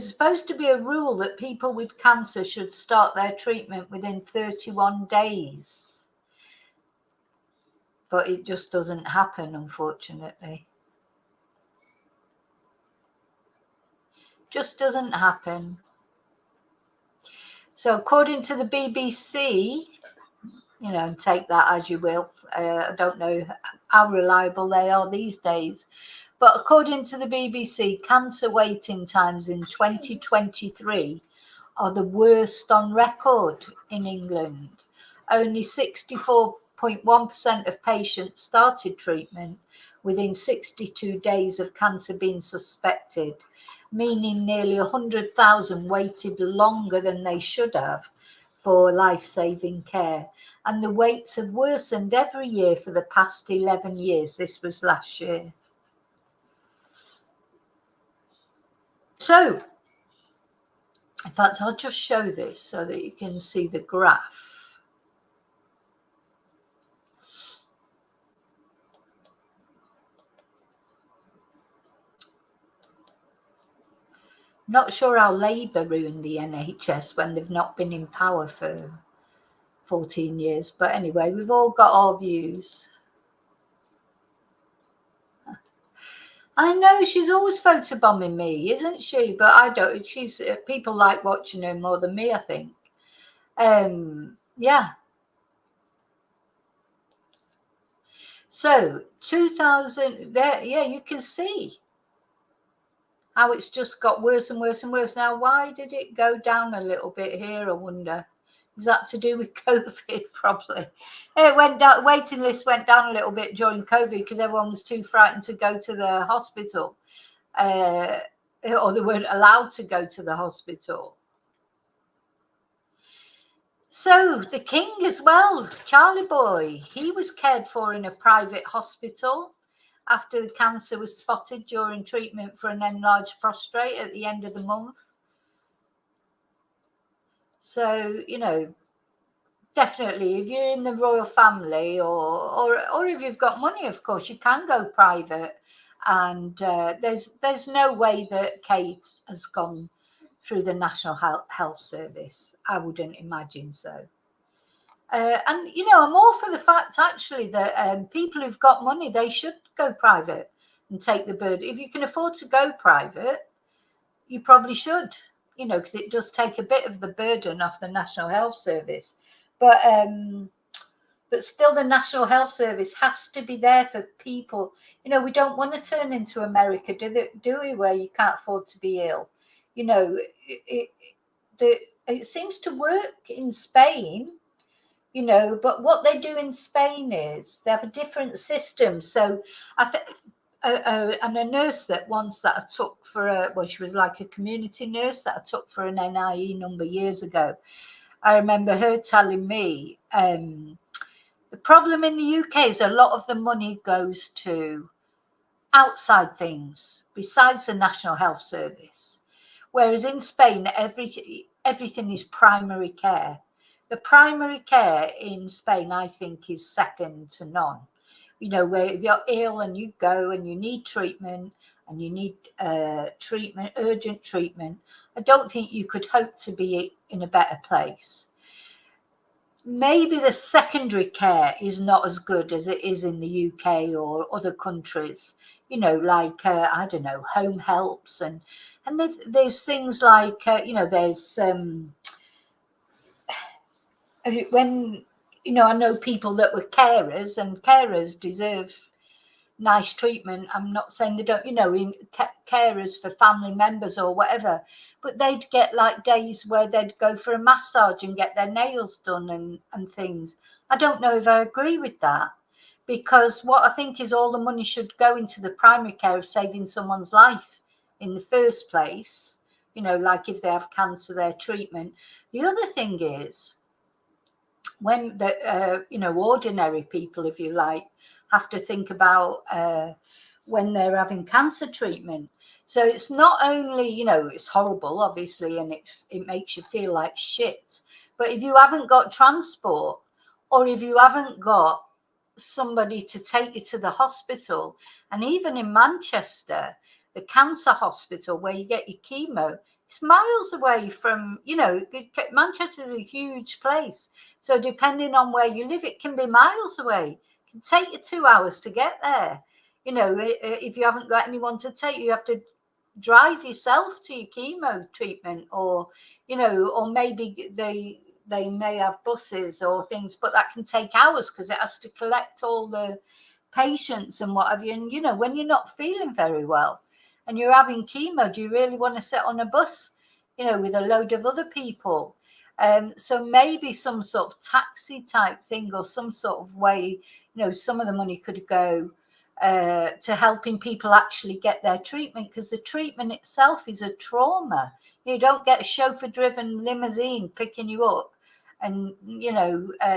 supposed to be a rule that people with cancer should start their treatment within 31 days. But it just doesn't happen, unfortunately. Just doesn't happen. So according to the BBC, and take that as you will. I don't know how reliable they are these days. But according to the BBC, cancer waiting times in 2023 are the worst on record in England. Only 64.4% 0.1% of patients started treatment within 62 days of cancer being suspected, meaning nearly 100,000 waited longer than they should have for life-saving care. And the waits have worsened every year for the past 11 years. This was last year. So, in fact, I'll just show this so that you can see the graph. Not sure how Labour ruined the NHS when they've not been in power for 14 years. But anyway, we've all got our views. I know she's always photobombing me, isn't she? But I don't. She's people like watching her more than me, I think. Yeah. So 2000. There, yeah, you can see how it's just got worse and worse and worse. Now, why did it go down a little bit here? I wonder. Is that to do with COVID? Probably. It went down. Waiting list went down a little bit during COVID because everyone was too frightened to go to the hospital, or they weren't allowed to go to the hospital. So the king as well, Charlie boy, he was cared for in a private hospital after the cancer was spotted during treatment for an enlarged prostate at the end of the month. So, you know, definitely, if you're in the royal family or if you've got money, of course, you can go private. And there's no way that Kate has gone through the National Health Service. I wouldn't imagine so. And, you know, I'm all for the fact, actually, that people who've got money, they should go private and take the burden. If you can afford to go private, you probably should, you know, because it does take a bit of the burden off the National Health Service. But still, the National Health Service has to be there for people. You know, we don't want to turn into America, do we, where you can't afford to be ill. You know, it seems to work in Spain, you know, but what they do in Spain is they have a different system. So I think, and a nurse that once that I took for she was like a community nurse that I took for an NIE number of years ago. I remember her telling me the problem in the UK is a lot of the money goes to outside things besides the National Health Service. Whereas in Spain, everything is primary care. The primary care in Spain, I think, is second to none. You know, where if you're ill and you go and you need treatment and you need urgent treatment, I don't think you could hope to be in a better place. Maybe the secondary care is not as good as it is in the UK or other countries, you know, like, I don't know, home helps. And there's things like, you know, there's, when, you know, I know people that were carers, and carers deserve nice treatment. I'm not saying they don't, you know, in carers for family members or whatever, but they'd get like days where they'd go for a massage and get their nails done and things. I don't know if I agree with that, because what I think is all the money should go into the primary care of saving someone's life in the first place, you know, like if they have cancer, their treatment. The other thing is, when the you know, ordinary people, if you like, have to think about when they're having cancer treatment. So it's not only, you know, it's horrible, obviously, and it makes you feel like shit. But if you haven't got transport, or if you haven't got somebody to take you to the hospital, and even in Manchester, the cancer hospital where you get your chemo, it's miles away from, you know, Manchester's a huge place. So depending on where you live, it can be miles away. It can take you 2 hours to get there. You know, if you haven't got anyone to take you, you have to drive yourself to your chemo treatment, or, you know, or maybe they may have buses or things, but that can take hours because it has to collect all the patients and what have you. And, you know, when you're not feeling very well and you're having chemo, do you really want to sit on a bus, you know, with a load of other people? So maybe some sort of taxi type thing, or some sort of way, some of the money could go to helping people actually get their treatment, because the treatment itself is a trauma. You don't get a chauffeur driven limousine picking you up and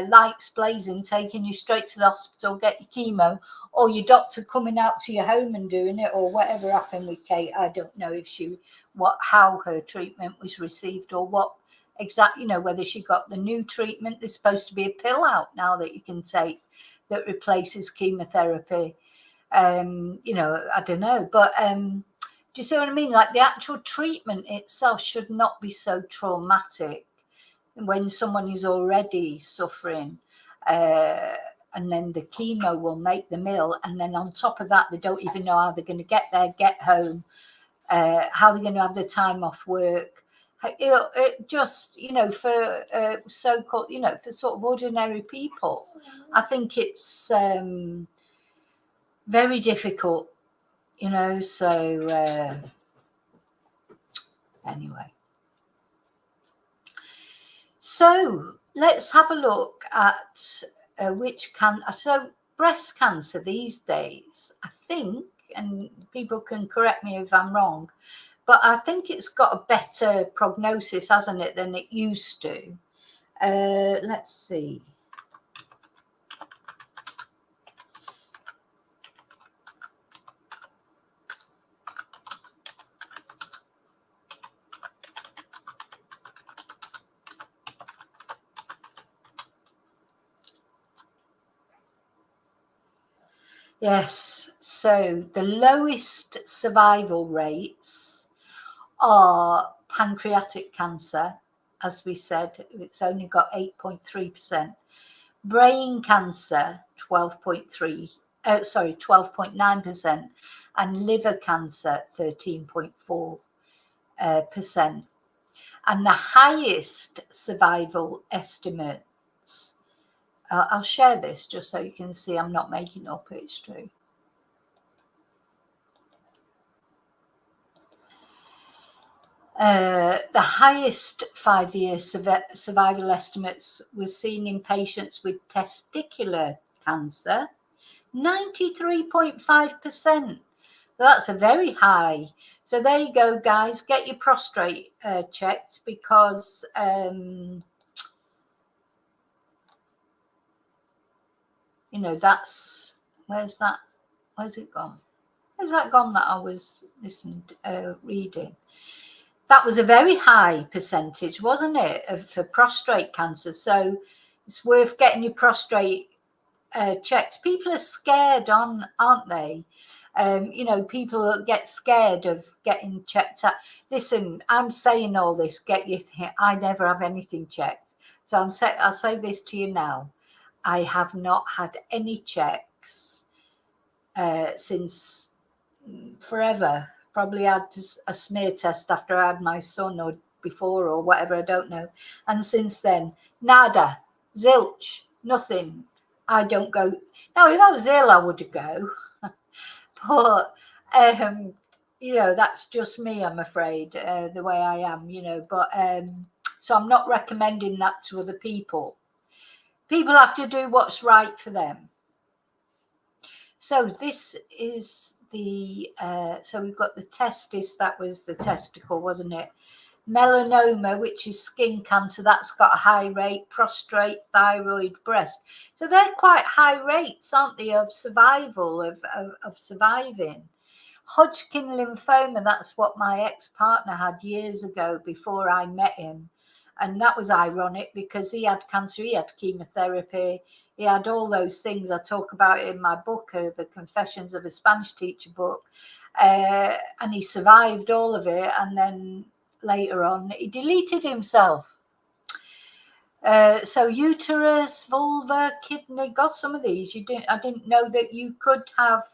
lights blazing, taking you straight to the hospital, get your chemo, or your doctor coming out to your home and doing it, or whatever happened with Kate. I don't know if how her treatment was received, or what exactly, whether she got the new treatment. There's supposed to be a pill out now that you can take that replaces chemotherapy. I don't know, but do you see what I mean? Like, the actual treatment itself should not be so traumatic when someone is already suffering, and then the chemo will make them ill, and then on top of that, they don't even know how they're going to get home, how they're going to have the time off work. It just, for so-called, for sort of ordinary people, I think it's very difficult, so anyway. So let's have a look at so breast cancer these days, I think, and people can correct me if I'm wrong, but I think it's got a better prognosis, hasn't it, than it used to. Let's see. Yes, so the lowest survival rates are pancreatic cancer, as we said, it's only got 8.3%. Brain cancer, 12.9%, and liver cancer, 13.4%. And the highest survival estimates, I'll share this just so you can see I'm not making up, it's true. The highest 5-year survival estimates were seen in patients with testicular cancer, 93.5%. That's a very high. So there you go, guys. Get your prostate checked, because that's, where's it gone? Where's that gone that I was reading? That was a very high percentage, wasn't it, for prostate cancer? So it's worth getting your prostate checked. People are scared, aren't they? People get scared of getting checked out. Listen, I'm saying all this, I never have anything checked. So I'll say this to you now. I have not had any checks since forever. Probably had a smear test after I had my son, or before, or whatever, I don't know. And since then, nada, zilch, nothing. I don't go. Now, if I was ill, I would go. But, that's just me, I'm afraid, the way I am, But so I'm not recommending that to other people. People have to do what's right for them. So this is so we've got the testis, that was the testicle, wasn't it? Melanoma, which is skin cancer, that's got a high rate. Prostate, thyroid, breast. So they're quite high rates, aren't they, of survival, of surviving. Hodgkin lymphoma, that's what my ex-partner had years ago before I met him. And that was ironic, because he had cancer, he had chemotherapy, he had all those things I talk about in my book, the Confessions of a Spanish Teacher book. And he survived all of it. And then later on, he deleted himself. So uterus, vulva, kidney, got some of these. I didn't know that you could have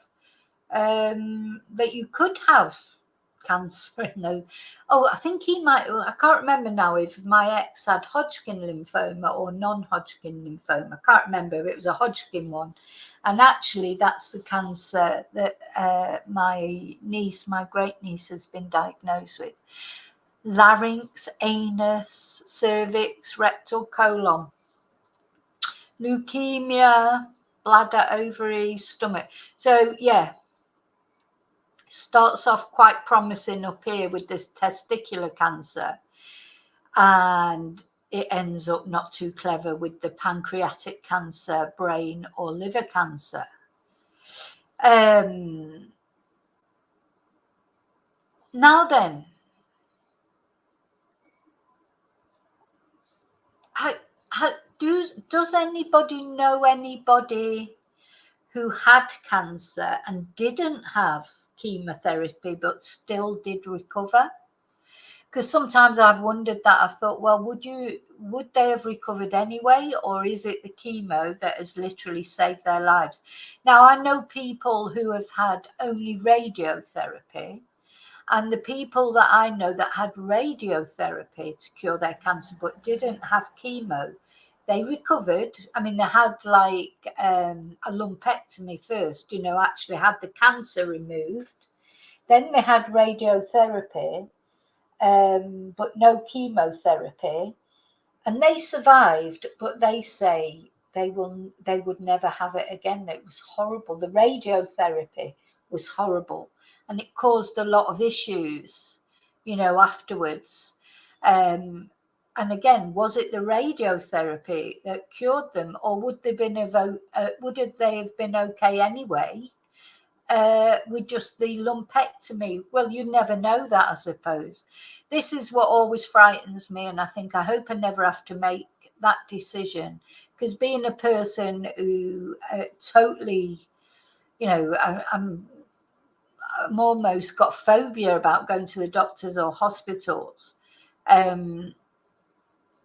cancer in those. Oh, I think he might. I can't remember now if my ex had Hodgkin lymphoma or non-Hodgkin lymphoma. I can't remember if it was a Hodgkin one. And actually, that's the cancer that my great niece has been diagnosed with. larynx, anus, cervix, rectal, colon, leukemia, bladder, ovary, stomach. So yeah, starts off quite promising up here with this testicular cancer, and it ends up not too clever with the pancreatic cancer, brain or liver cancer. Now then, does anybody know anybody who had cancer and didn't have chemotherapy but still did recover? Because sometimes I've wondered that. I've thought, well, would they have recovered anyway, or is it the chemo that has literally saved their lives? Now, I know people who have had only radiotherapy, and the people that I know that had radiotherapy to cure their cancer but didn't have chemo, they recovered. I mean, they had like a lumpectomy first, actually had the cancer removed. Then they had radiotherapy, but no chemotherapy, and they survived. But they say they would never have it again. It was horrible. The radiotherapy was horrible, and it caused a lot of issues, afterwards. And again, was it the radiotherapy that cured them, or would they have been okay anyway? With just the lumpectomy? Well, you never know that, I suppose. This is what always frightens me, and I hope I never have to make that decision, because being a person who totally, I'm almost got phobia about going to the doctors or hospitals.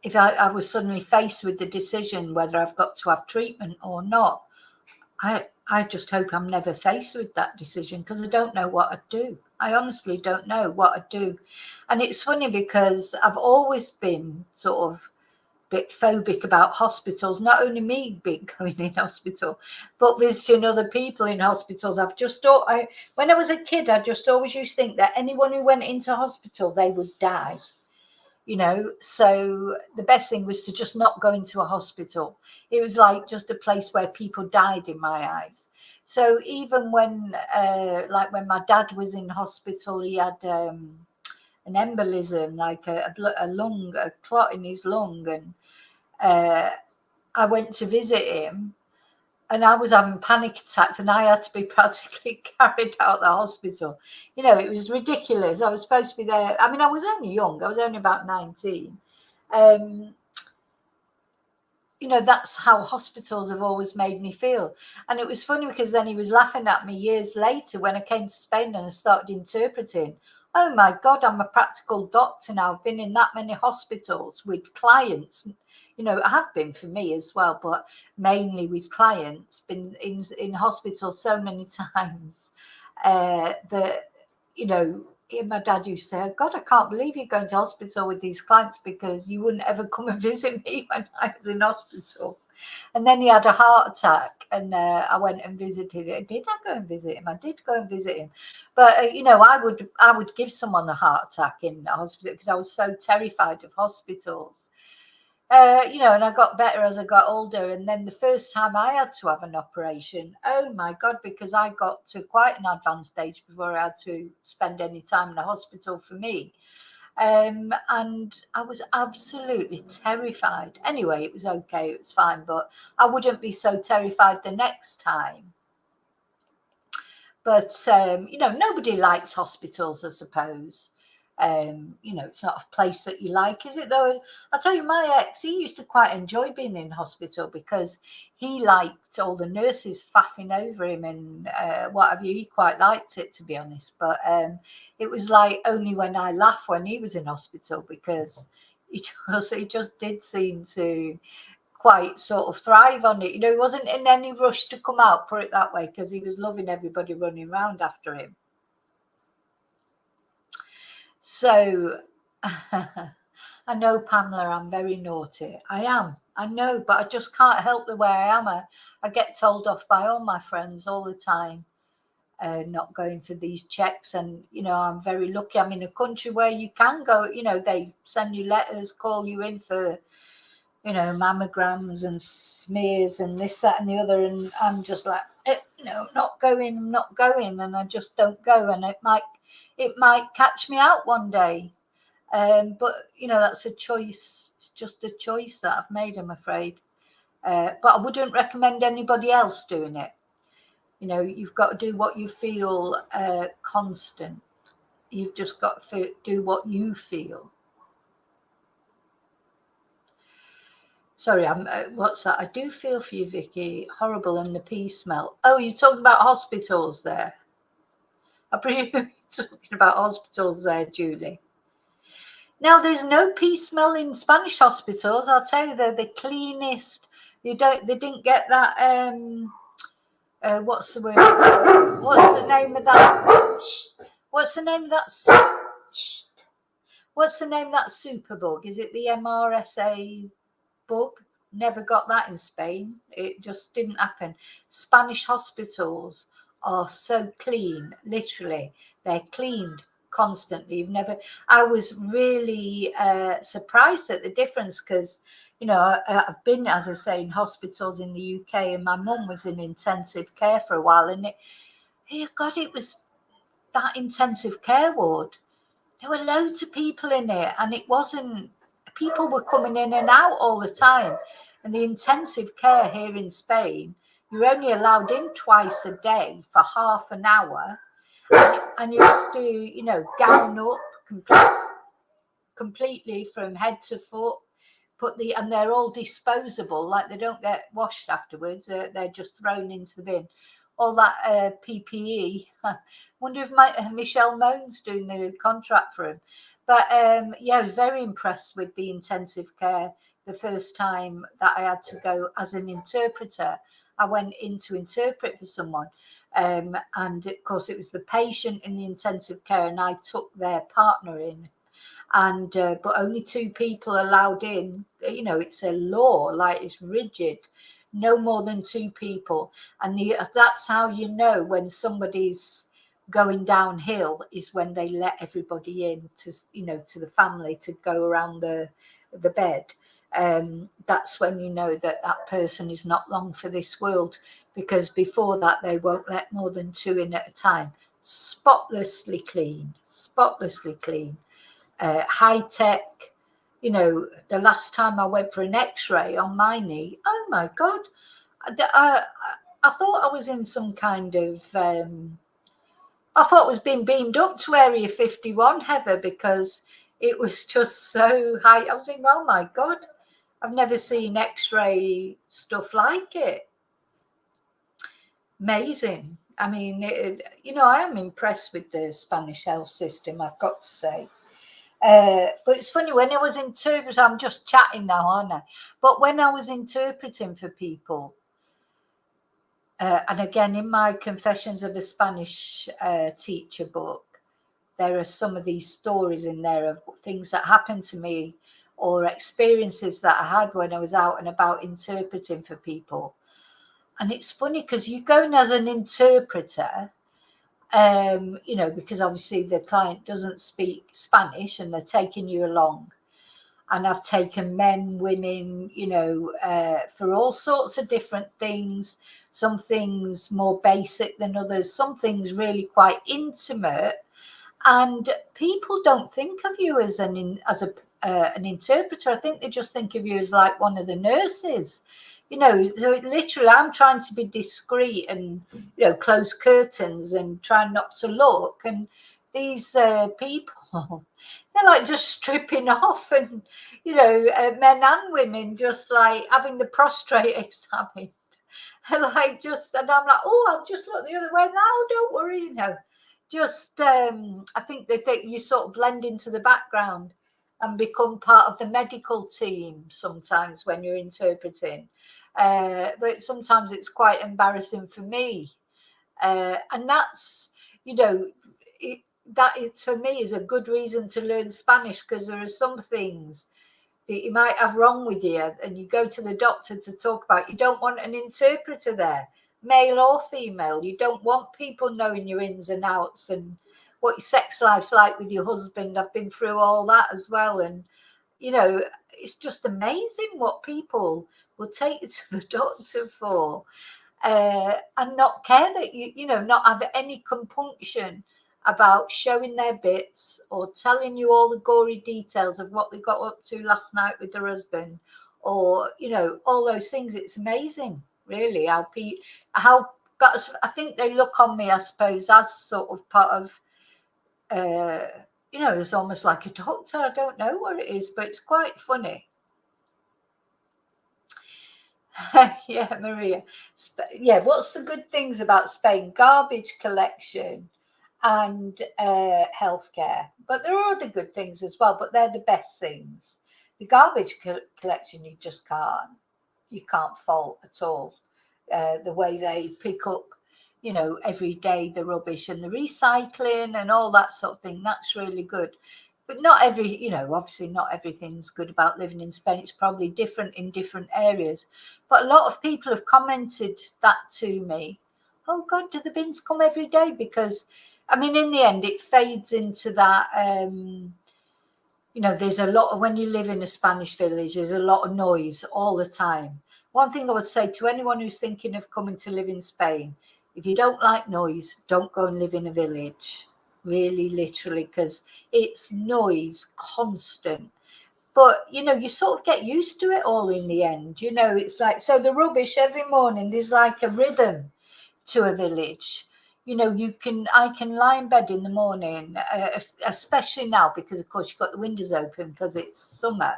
If I was suddenly faced with the decision whether I've got to have treatment or not, I just hope I'm never faced with that decision, because I don't know what I'd do. I honestly don't know what I'd do. And it's funny because I've always been sort of a bit phobic about hospitals, not only me going in hospital, but visiting other people in hospitals. When I was a kid, I just always used to think that anyone who went into hospital, they would die. So the best thing was to just not go into a hospital. It was like just a place where people died in my eyes. So even when my dad was in hospital, he had an embolism, like a clot in his lung, and I went to visit him, and I was having panic attacks, and I had to be practically carried out the hospital. It was ridiculous. I was supposed to be there. I mean, I was only young. I was only about 19. That's how hospitals have always made me feel. And it was funny because then he was laughing at me years later when I came to Spain and I started interpreting. Oh my God, I'm a practical doctor now. I've been in that many hospitals with clients. I have been for me as well, but mainly with clients. Been in hospital so many times that, my dad used to say, God, I can't believe you're going to hospital with these clients, because you wouldn't ever come and visit me when I was in hospital. And then he had a heart attack, and I went and visited him. Did I go and visit him? I did go and visit him. But, I would give someone a heart attack in the hospital, because I was so terrified of hospitals. And I got better as I got older. And then the first time I had to have an operation, oh my God, because I got to quite an advanced stage before I had to spend any time in the hospital for me. And I was absolutely terrified. Anyway, it was okay, it was fine, but I wouldn't be so terrified the next time. But, nobody likes hospitals, I suppose. It's not a place that you like, is it though? I'll tell you, my ex, he used to quite enjoy being in hospital, because he liked all the nurses faffing over him and what have you. He quite liked it, to be honest. But it was like only when I laugh when he was in hospital, because he just did seem to quite sort of thrive on it. He wasn't in any rush to come out, put it that way, because he was loving everybody running around after him. So I know, Pamela, I'm very naughty. I am. I know, but I just can't help the way I am. I get told off by all my friends all the time. not going for these checks. And, you know, I'm very lucky. I'm in a country where you can go, you know, they send you letters, call you in for, you know, mammograms and smears and this, that and the other. And I'm just like, you know, I'm not going. And I just don't go. And it might catch me out one day. But, you know, that's a choice. It's just a choice that I've made, I'm afraid. But I wouldn't recommend anybody else doing it. You know, you've got to do what you feel constant. You've just got to do what you feel. Sorry, what's that? I do feel for you, Vicki. Horrible, and the pee smell. Oh, you're talking about hospitals there. I presume you're talking about hospitals there, Julie. Now, there's no pee smell in Spanish hospitals. I'll tell you, they're the cleanest. They didn't get that. What's the word? What's the name of that? What's the name of that? What's the name of that superbug? Is it the MRSA bug? Never got that in Spain. It just didn't happen. Spanish hospitals are so clean. Literally, they're cleaned constantly. I was really surprised at the difference, because, you know, I've been, as I say, in hospitals in the UK, and my mum was in intensive care for a while, and it was that intensive care ward. There were loads of people in it, and it wasn't, people were coming in and out all the time. And the intensive care here in Spain, you're only allowed in twice a day for half an hour, and you have to, you know, gown up completely from head to foot, and they're all disposable, like they don't get washed afterwards. They're just thrown into the bin. All that PPE. Wonder if Michelle Moan's doing the contract for him. But yeah, I was very impressed with the intensive care. The first time that I had to go as an interpreter, I went in to interpret for someone. And of course, it was the patient in the intensive care, and I took their partner in. And but only 2 people allowed in. You know, it's a law, like it's rigid. No more than 2 people. And that's how you know when somebody's going downhill, is when they let everybody in to, you know, to the family to go around the bed. That's when you know that person is not long for this world, because before that they won't let more than 2 in at a time. Spotlessly clean. High tech. You know, the last time I went for an x-ray on my knee, oh my God, I thought I was in some kind of, I thought I was being beamed up to Area 51, Heather, because it was just so high. I was thinking, oh my God, I've never seen x-ray stuff like it. Amazing. I mean, you know, I am impressed with the Spanish health system, I've got to say. But it's funny, when I was interpreting, I'm just chatting now, aren't I? But when I was interpreting for people, and again, in my Confessions of a Spanish Teacher book, there are some of these stories in there of things that happened to me, or experiences that I had when I was out and about interpreting for people. And it's funny, because you go in as an interpreter, you know, because obviously the client doesn't speak Spanish and they're taking you along. And I've taken men, women, you know, for all sorts of different things. Some things more basic than others, some things really quite intimate. And people don't think of you as an interpreter. I think they just think of you as like one of the nurses. You know, so literally, I'm trying to be discreet and, you know, close curtains and try not to look. And these people, they're like just stripping off, and, you know, men and women just like having the prostate examined. Like just, and I'm like, oh, I'll just look the other way now. Don't worry, you know. Just, I think they think you sort of blend into the background and become part of the medical team sometimes when you're interpreting. But sometimes it's quite embarrassing for me. And that's, you know, for me is a good reason to learn Spanish, because there are some things that you might have wrong with you, and you go to the doctor to talk about. You don't want an interpreter there. male or female. You don't want people knowing your ins and outs and what your sex life's like with your husband. I've been through all that as well. And, you know, it's just amazing what people will take you to the doctor for, and not care that you know, not have any compunction about showing their bits or telling you all the gory details of what they got up to last night with their husband, or, you know, all those things. It's amazing, really, how but I think they look on me, I suppose, as sort of part of, you know, it's almost like a doctor. I don't know what it is, but it's quite funny. Yeah, Maria. Yeah, what's the good things about Spain? Garbage collection and healthcare. But there are other good things as well, but they're the best things. The garbage collection, you can't fault at all. The way they pick up, you know, every day the rubbish and the recycling and all that sort of thing, that's really good. But not every, you know, obviously not everything's good about living in Spain. It's probably different in different areas. But a lot of people have commented that to me. Oh God, do the bins come every day? Because, I mean, in the end, it fades into that, you know, there's a lot of, when you live in a Spanish village, there's a lot of noise all the time. One thing I would say to anyone who's thinking of coming to live in Spain, if you don't like noise, don't go and live in a village. Really, literally, because it's noise constant. But, you know, you sort of get used to it all in the end. You know, it's like, so the rubbish every morning, there's like a rhythm to a village. You know, I can lie in bed in the morning, especially now, because of course you've got the windows open because it's summer.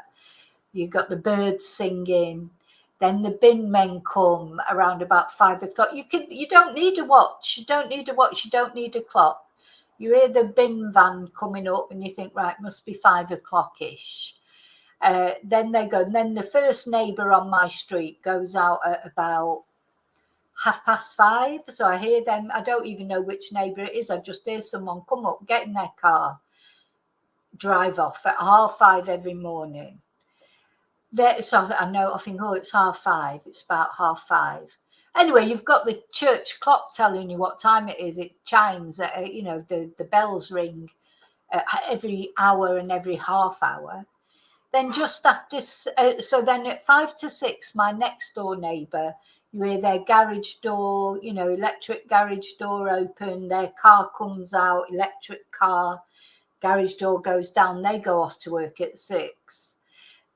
You've got the birds singing. Then the bin men come around about 5 o'clock. You don't need a watch. You don't need a watch. You don't need a clock. You hear the bin van coming up and you think, right, must be 5 o'clock-ish. Then they go. And then the first neighbour on my street goes out at about 5:30. So I hear them. I don't even know which neighbour it is. I just hear someone come up, get in their car, drive off at 5:30 every morning. So I know, I think, oh, it's 5:30. It's about 5:30. Anyway, you've got the church clock telling you what time it is. It chimes, you know, the bells ring every hour and every half hour. Then just after, so then at 5 to 6, my next door neighbour, you hear their garage door, you know, electric garage door open, their car comes out, electric car, garage door goes down, they go off to work at 6.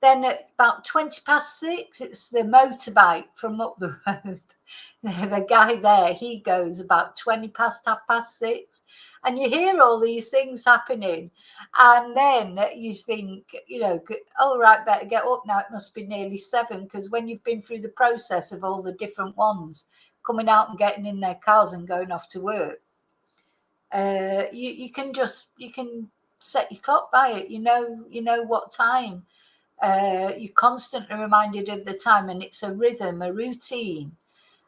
Then at about 6:20, it's the motorbike from up the road. The guy there, he goes about 6:20. And you hear all these things happening. And then you think, you know, oh, right, better get up now. It must be nearly 7. Because when you've been through the process of all the different ones coming out and getting in their cars and going off to work, you can set your clock by it. You know what time. You're constantly reminded of the time, and it's a rhythm, a routine.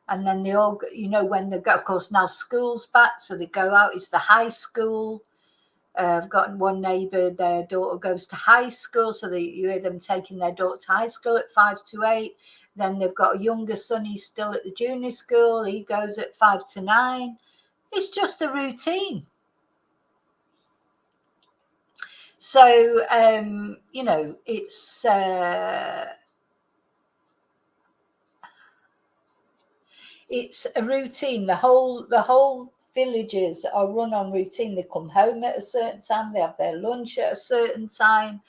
And then they all, you know, when they go, of course, now school's back, so they go out. It's the high school. I've got one neighbour, their daughter goes to high school, so you hear them taking their daughter to high school at 5 to 8. Then they've got a younger son, he's still at the junior school, he goes at 5 to 9. It's just a routine. So, you know, it's a routine. The whole villages are run on routine. They come home at a certain time. They have their lunch at a certain time.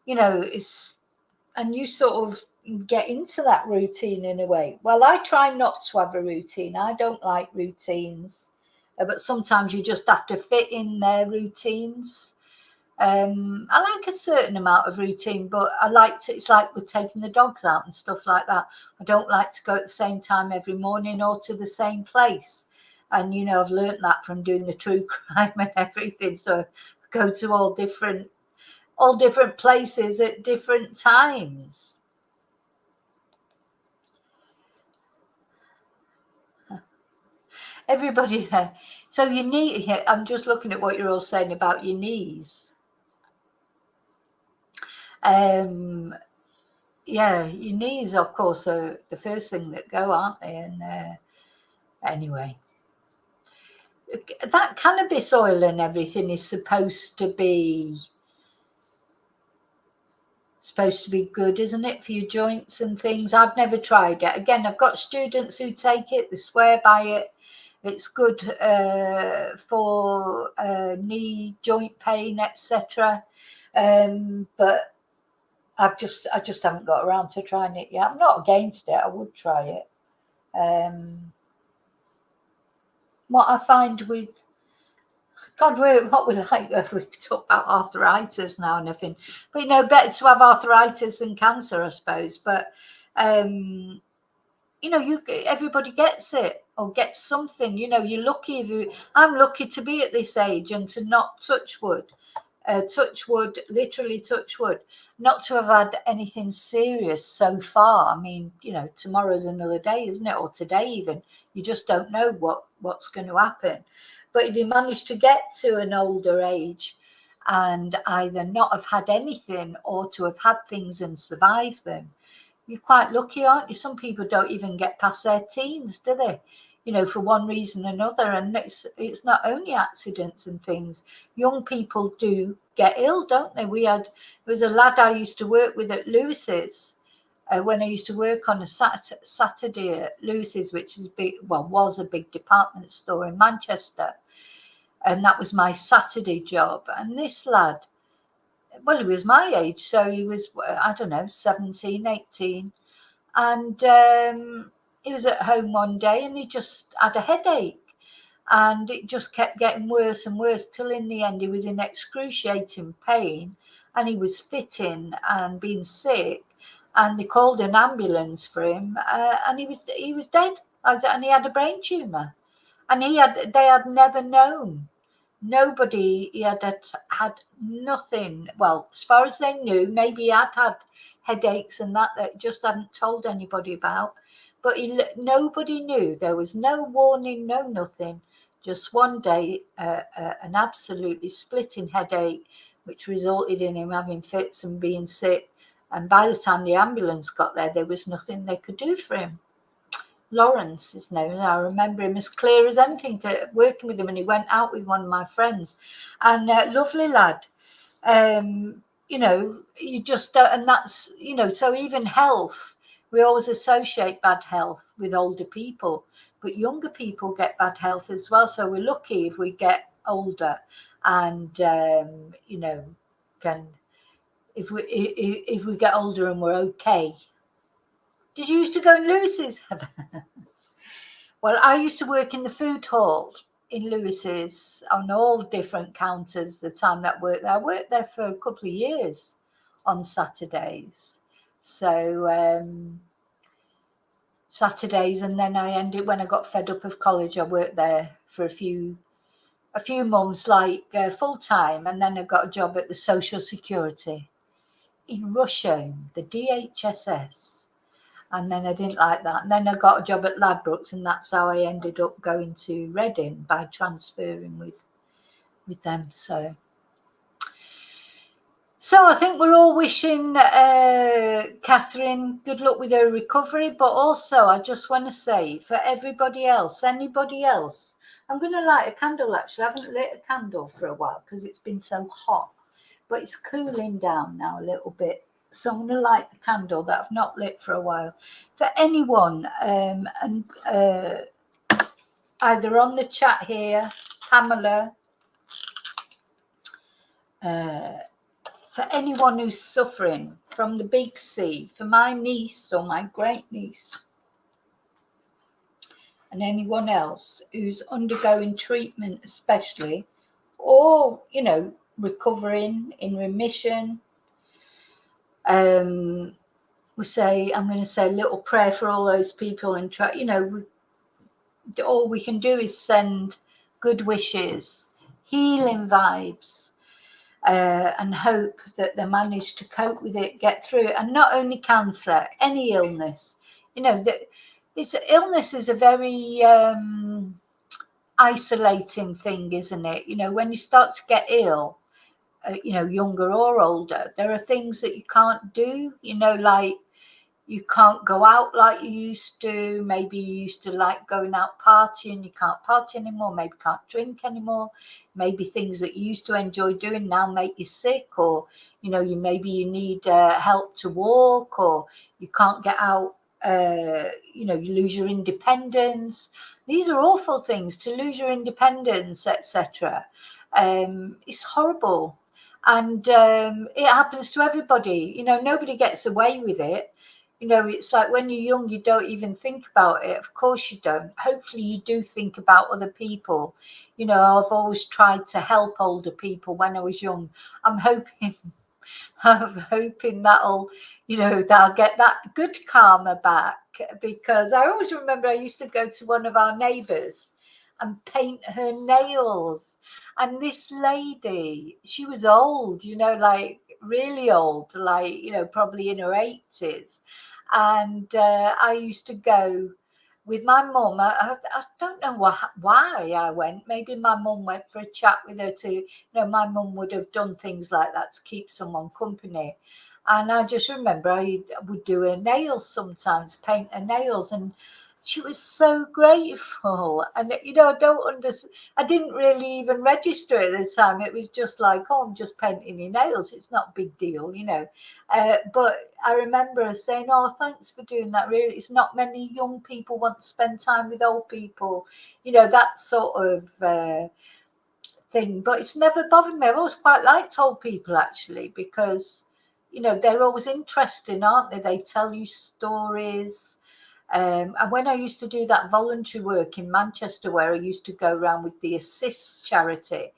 You know, and you sort of get into that routine in a way. Well, I try not to have a routine. I don't like routines, but sometimes you just have to fit in their routines. I like a certain amount of routine, but it's like with taking the dogs out and stuff like that. I don't like to go at the same time every morning or to the same place. And, you know, I've learned that from doing the true crime and everything. So I go to all different places at different times. Everybody there. So I'm just looking at what you're all saying about your knees. Yeah, your knees, of course, are the first thing that go, aren't they? And Anyway, that cannabis oil and everything is supposed to be good, isn't it, for your joints and things? I've never tried it. Again, I've got students who take it, they swear by it. It's good for knee joint pain, etc. But I just haven't got around to trying it yet. I'm not against it. I would try it. What I find with God, what we like, we talk about arthritis now and everything, but better to have arthritis than cancer, I suppose. But everybody gets it or gets something. You're lucky I'm lucky to be at this age and to not touch wood, literally touch wood, not to have had anything serious so far. I mean, tomorrow's another day, isn't it? Or today even. You just don't know what's going to happen. But if you manage to get to an older age and either not have had anything or to have had things and survived them, you're quite lucky, aren't you? Some people don't even get past their teens, do they? For one reason or another. And it's not only accidents and things. Young people do get ill, don't they? There was a lad I used to work with at Lewis's when I used to work on a Saturday at Lewis's, which is was a big department store in Manchester. And that was my Saturday job. And this lad, well, he was my age, so he was, I don't know, 17, 18. And he was at home one day and he just had a headache. And it just kept getting worse and worse till in the end he was in excruciating pain and he was fitting and being sick. And they called an ambulance for him and he was dead. And he had a brain tumour. And they had never known. Nobody, he had nothing. Well, as far as they knew, maybe he had headaches and that just hadn't told anybody about. But nobody knew. There was no warning, no nothing. Just one day, an absolutely splitting headache, which resulted in him having fits and being sick. And by the time the ambulance got there was nothing they could do for him. Lawrence is known. I remember him as clear as anything, working with him, and he went out with one of my friends. And lovely lad. You just don't, and that's, so even health, we always associate bad health with older people, but younger people get bad health as well. So we're lucky if we get older and, if we get older and we're okay. Did you used to go in Lewis's? Well, I used to work in the food hall in Lewis's on all different counters the time that I worked there for a couple of years on Saturdays. So Saturdays, and then when I got fed up of college, I worked there for a few months, like full time, and then I got a job at the Social Security in Rusholme, the DHSS. And then I didn't like that. And then I got a job at Ladbrokes, and that's how I ended up going to Reading by transferring with them. So I think we're all wishing Katherine good luck with her recovery. But also, I just want to say, for anybody else, I'm going to light a candle, actually. I haven't lit a candle for a while because it's been so hot. But it's cooling down now a little bit. So I'm going to light the candle that I've not lit for a while. For anyone, either on the chat here, Pamela, for anyone who's suffering from the big C, for my niece or my great niece, and anyone else who's undergoing treatment especially, or, recovering, in remission, I'm going to say a little prayer for all those people and try, all we can do is send good wishes, healing vibes, and hope that they manage to cope with it, get through it. And not only cancer, any illness, illness is a very isolating thing, isn't it? When you start to get ill, younger or older, there are things that you can't do, like, You can't go out like you used to. Maybe you used to like going out partying. You can't party anymore. Maybe can't drink anymore. Maybe things that you used to enjoy doing now make you sick, or maybe you need help to walk, or you can't get out. You lose your independence. These are awful things, to lose your independence, etc. It's horrible. And it happens to everybody. Nobody gets away with it. It's like when you're young, you don't even think about it. Of course you don't. Hopefully you do think about other people. I've always tried to help older people when I was young. I'm hoping that'll get that good karma back, because I always remember I used to go to one of our neighbours and paint her nails. And this lady, she was old, like really old, like, probably in her 80s. And I used to go with my mum. I don't know why I went. Maybe my mum went for a chat with her too. My mum would have done things like that to keep someone company. And I just remember I would do her nails sometimes, paint her nails, and she was so grateful. And I didn't really even register at the time. It was just like, oh, I'm just painting your nails. It's not a big deal, but I remember her saying, oh, thanks for doing that. Really, it's not many young people want to spend time with old people, that sort of thing. But it's never bothered me. I've always quite liked old people, actually, because they're always interesting, aren't they? They tell you stories. And when I used to do that voluntary work in Manchester, where I used to go around with the Assist charity,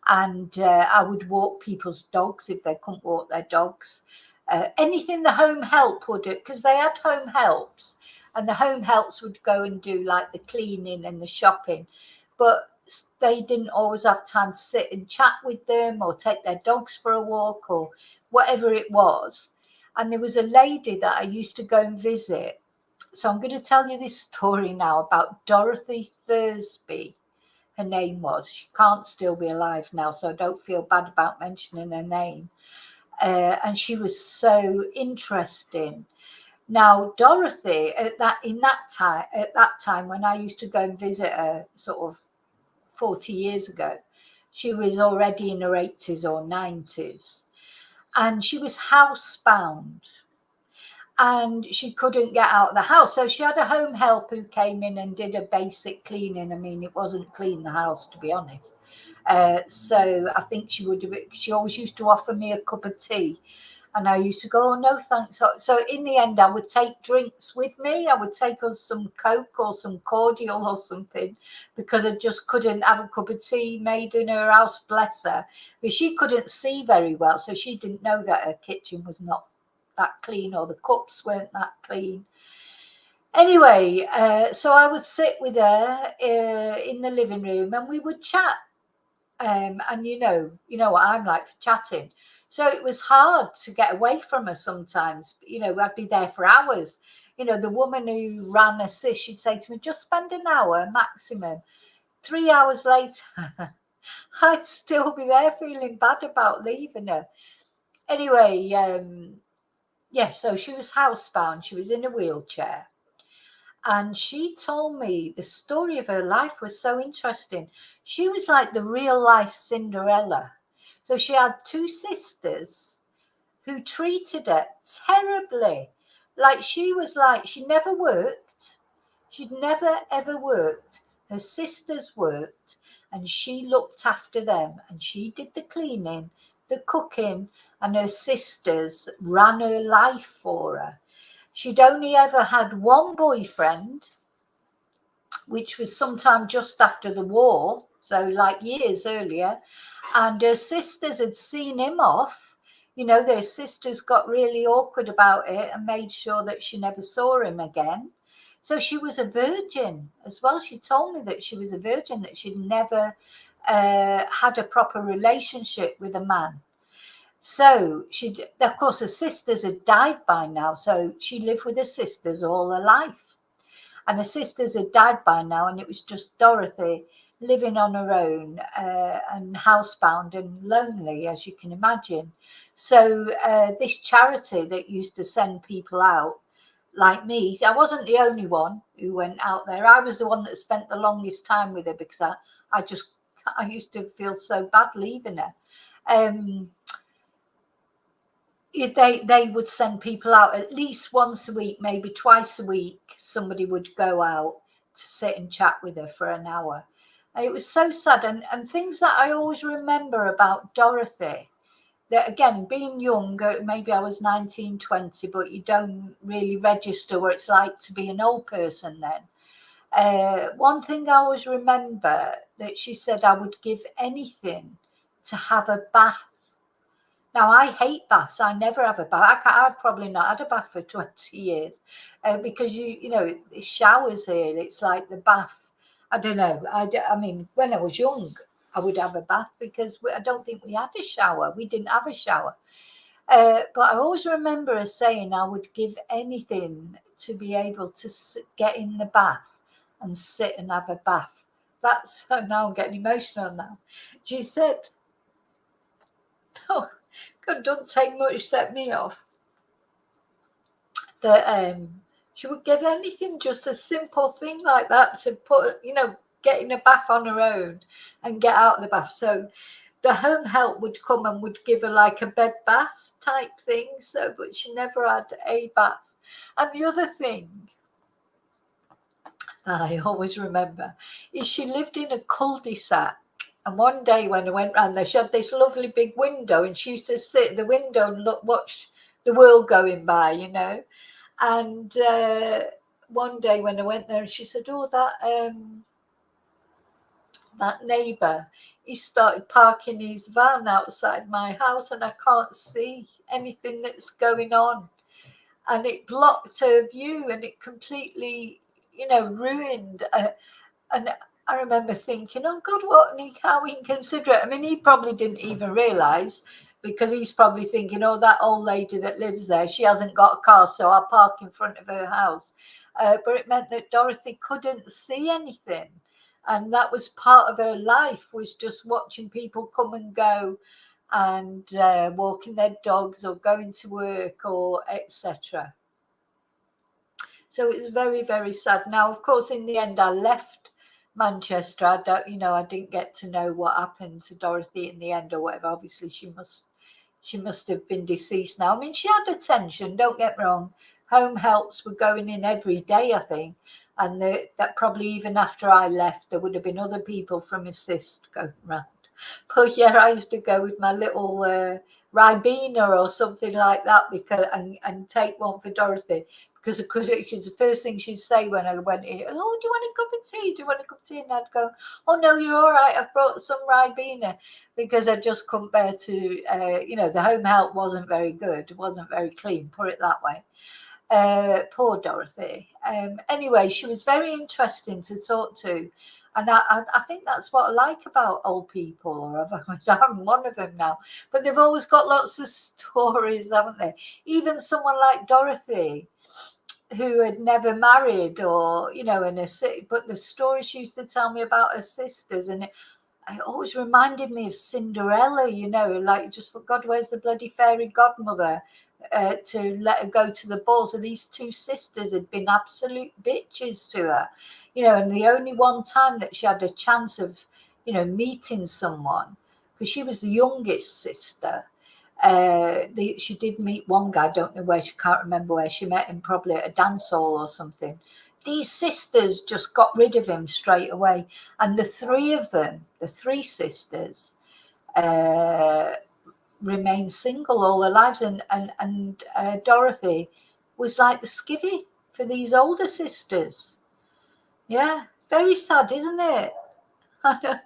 and I would walk people's dogs if they couldn't walk their dogs. Anything the home help would do, because they had home helps, and the home helps would go and do like the cleaning and the shopping, but they didn't always have time to sit and chat with them or take their dogs for a walk or whatever it was. And there was a lady that I used to go and visit. So I'm going to tell you this story now about Dorothy Thursby. Her name was. She can't still be alive now, so I don't feel bad about mentioning her name. And she was so interesting. Now, Dorothy, at that time when I used to go and visit her, sort of 40 years ago, she was already in her 80s or 90s, and she was housebound. And she couldn't get out of the house. So she had a home help who came in and did a basic cleaning. I mean, it wasn't clean, the house, to be honest. So I think she always used to offer me a cup of tea. And I used to go, oh, no, thanks. So in the end, I would take drinks with me. I would take us some Coke or some cordial or something, because I just couldn't have a cup of tea made in her house, bless her. But she couldn't see very well, so she didn't know that her kitchen was not that clean, or the cups weren't that clean. Anyway, so I would sit with her in the living room, and we would chat. And you know what I'm like for chatting. So it was hard to get away from her sometimes. I'd be there for hours. The woman who ran Assist, she'd say to me, just spend an hour maximum. 3 hours later, I'd still be there feeling bad about leaving her. Anyway, so she was housebound. She was in a wheelchair. And she told me the story of her life was so interesting. She was like the real life Cinderella. So she had two sisters who treated her terribly. She never worked. She'd never, ever worked. Her sisters worked, and she looked after them, and she did the cleaning, the cooking, and her sisters ran her life for her. She'd only ever had one boyfriend, which was sometime just after the war, so like years earlier, and her sisters had seen him off. Their sisters got really awkward about it and made sure that she never saw him again. So she was a virgin as well. She told me that she was a virgin, that she'd never had a proper relationship with a man. So of course, her sisters had died by now. So she lived with her sisters all her life. And her sisters had died by now, and it was just Dorothy living on her own and housebound and lonely, as you can imagine. So this charity that used to send people out like me. I wasn't the only one who went out there. I was the one that spent the longest time with her because I used to feel so bad leaving her. They would send people out at least once a week, maybe twice a week. Somebody would go out to sit and chat with her for an hour. It was so sad. And things that I always remember about Dorothy, that again, being young, maybe I was 19, 20, but you don't really register what it's like to be an old person then. One thing I always remember that she said, I would give anything to have a bath. Now, I hate baths. I never have a bath. I've probably not had a bath for 20 years because, you know, it showers here. It's like the bath. I don't know. I mean, when I was young, I would have a bath because I don't think we had a shower. We didn't have a shower. But I always remember her saying I would give anything to be able to get in the bath and sit and have a bath. That's now I'm getting emotional now. She said, oh, God, don't take much to set me off. That she would give anything, just a simple thing like that to put, you know, get in a bath on her own and get out of the bath. So the home help would come and would give her like a bed bath type thing. So, but she never had a bath. And the other thing I always remember is she lived in a cul-de-sac. And one day when I went round there, she had this lovely big window and she used to sit at the window and watch the world going by, you know. And one day when I went there, she said, oh, that neighbour, he started parking his van outside my house and I can't see anything that's going on. And it blocked her view and it completely, you know, ruined. And I remember thinking, oh God, how inconsiderate. I mean, he probably didn't even realise, because he's probably thinking, oh, that old lady that lives there, she hasn't got a car, so I'll park in front of her house. But it meant that Dorothy couldn't see anything. And that was part of her life, was just watching people come and go and walking their dogs or going to work or etc. So it was very, very sad. Now, of course, in the end, I left Manchester. I didn't get to know what happened to Dorothy in the end or whatever. Obviously, she must have been deceased now. I mean, she had attention, don't get me wrong. Home helps were going in every day, I think. And that probably even after I left, there would have been other people from Assist going around. But yeah, I used to go with my little Ribena or something like that and take one for Dorothy. Because it was the first thing she'd say when I went in, oh, do you want a cup of tea? Do you want a cup of tea? And I'd go, oh, no, you're all right. I've brought some Ribena, because I just couldn't bear to, the home help wasn't very good. It wasn't very clean, put it that way. Poor Dorothy. Anyway, she was very interesting to talk to. And I think that's what I like about old people, or I'm one of them now. But they've always got lots of stories, haven't they? Even someone like Dorothy, who had never married, or, but the stories she used to tell me about her sisters, and it always reminded me of Cinderella, like, just for God, where's the bloody fairy godmother to let her go to the ball? So these two sisters had been absolute bitches to her, and the only one time that she had a chance of, meeting someone, because she was the youngest sister. She did meet one guy, I don't know where, she can't remember where she met him, probably at a dance hall or something. These sisters just got rid of him straight away. And the three sisters, remained single all their lives. And Dorothy was like the skivvy for these older sisters. Yeah, very sad, isn't it? I know.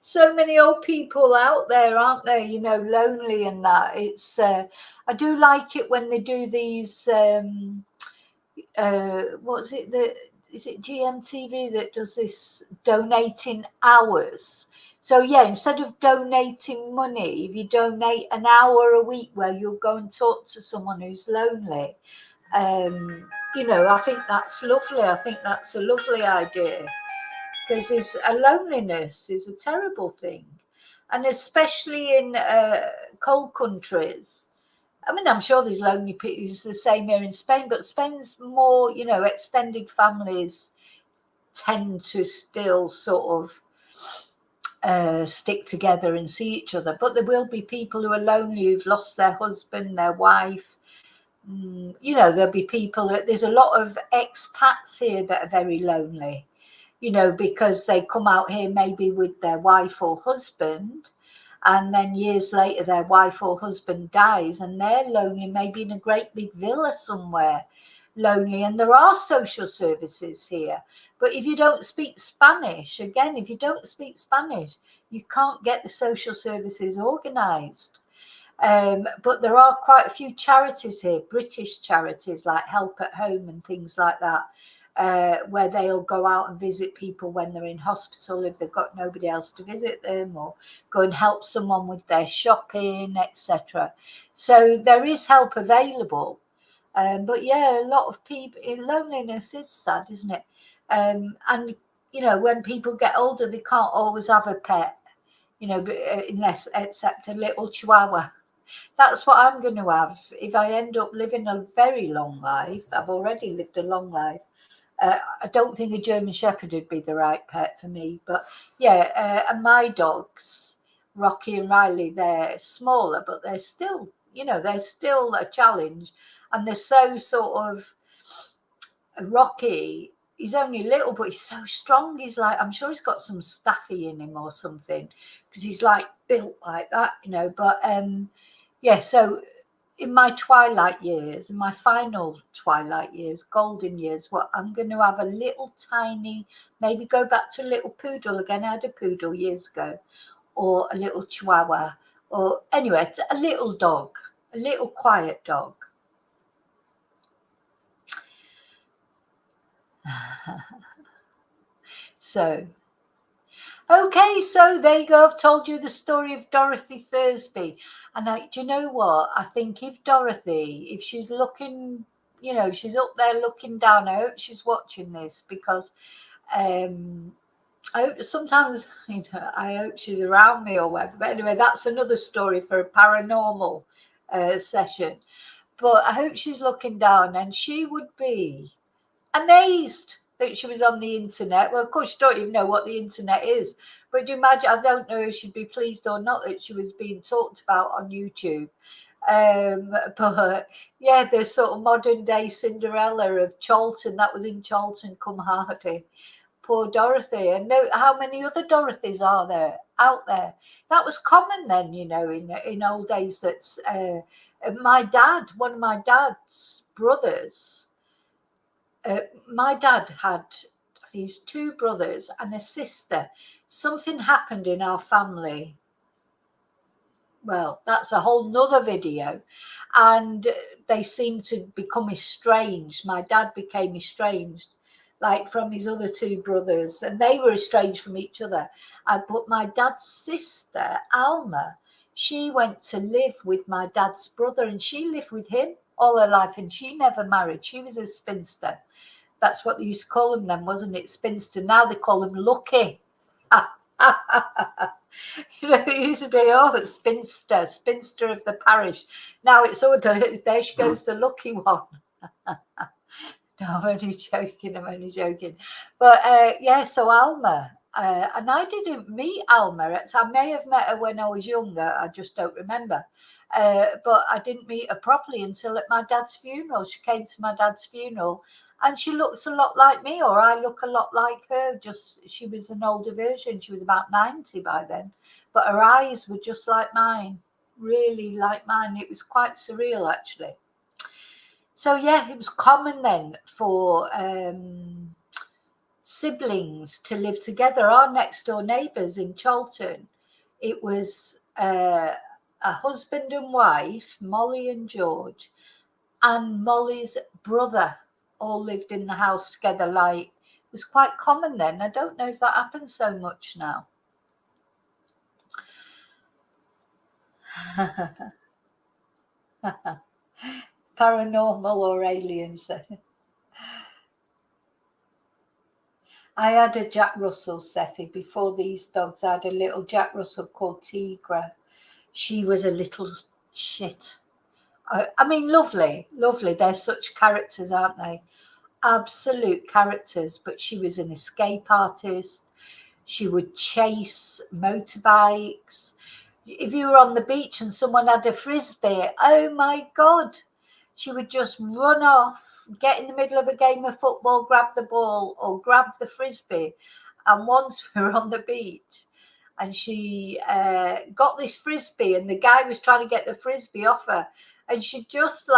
So many old people out there, aren't there? Lonely and that. It's I do like it when they do these. What's it? Is it GMTV that does this donating hours? So yeah, instead of donating money, if you donate an hour a week where you'll go and talk to someone who's lonely, I think that's lovely. I think that's a lovely idea. Because loneliness is a terrible thing, and especially in cold countries, I mean, I'm sure there's lonely people. It's the same here in Spain, but Spain's more, you know, extended families tend to still sort of stick together and see each other. But there will be people who are lonely, who've lost their husband, their wife. You know, there'll be people there's a lot of expats here that are very lonely, you know, because they come out here maybe with their wife or husband, and then years later their wife or husband dies and they're lonely, maybe in a great big villa somewhere, lonely. And there are social services here, but if you don't speak Spanish, again, if you don't speak Spanish, you can't get the social services organized. But there are quite a few charities here, British charities like Help at Home and things like that, where they'll go out and visit people when they're in hospital if they've got nobody else to visit them, or go and help someone with their shopping, etc. So there is help available. But yeah, a lot of people, loneliness is sad, isn't it? And, you know, when people get older, they can't always have a pet, you know, unless, except a little chihuahua. That's what I'm going to have. If I end up living a very long life, I've already lived a long life. I don't think a German Shepherd would be the right pet for me. But yeah, and my dogs, Rocky and Riley, they're smaller, but they're still, you know, they're still a challenge. And they're so sort of, Rocky, he's only little, but he's so strong. He's like, I'm sure he's got some staffy in him or something, because he's like built like that, you know. But yeah, so in my twilight years, in my final twilight years, golden years, what I'm going to have a little tiny, maybe go back to a little poodle again. I had a poodle years ago, or a little chihuahua, or anyway, a little dog, a little quiet dog. So, okay, so there you go. I've told you the story of Dorothy Thursby. And do you know what? I think if Dorothy, if she's looking, you know, she's up there looking down, I hope she's watching this, because I hope sometimes, you know, I hope she's around me or whatever. But anyway, that's another story for a paranormal session. But I hope she's looking down, and she would be amazed that she was on the internet. Well, of course, you don't even know what the internet is. But do you imagine, I don't know if she'd be pleased or not that she was being talked about on YouTube. But yeah, the sort of modern day Cinderella of Charlton, that was in Charlton come Hardy. Poor Dorothy. And know how many other Dorothys are there out there. That was common then, you know, in old days. That's my dad, one of my dad's brothers. My dad had these two brothers and a sister. Something happened in our family. Well, that's a whole nother video. And they seemed to become estranged. My dad became estranged, like from his other two brothers, and they were estranged from each other. But my dad's sister, Alma, she went to live with my dad's brother, and she lived with him all her life, and she never married. She was a spinster. That's what they used to call them then, wasn't it? Spinster. Now they call them lucky. You know, it used to be, oh, spinster, spinster of the parish. Now it's all, there she goes, the lucky one. No, I'm only joking. But yeah, so Alma, and I didn't meet Alma. I may have met her when I was younger, I just don't remember. But I didn't meet her properly until at my dad's funeral. She came to my dad's funeral, and she looks a lot like me, or I look a lot like her. Just, she was an older version. She was about 90 by then, but her eyes were just like mine, really like mine. It was quite surreal, actually. So yeah, it was common then for siblings to live together. Our next door neighbours in Charlton, it was a husband and wife, Molly and George, and Molly's brother all lived in the house together. Like, it was quite common then. I don't know if that happens so much now. Paranormal or aliens. I had a Jack Russell, Seffi, before these dogs. I had a little Jack Russell called Tigra. She was a little shit. I mean, lovely. They're such characters, aren't they? Absolute characters. But she was an escape artist. She would chase motorbikes. If you were on the beach and someone had a frisbee, oh my God, she would just run off, get in the middle of a game of football, grab the ball or grab the frisbee. And once we were on the beach and she got this frisbee and the guy was trying to get the frisbee off her, and she just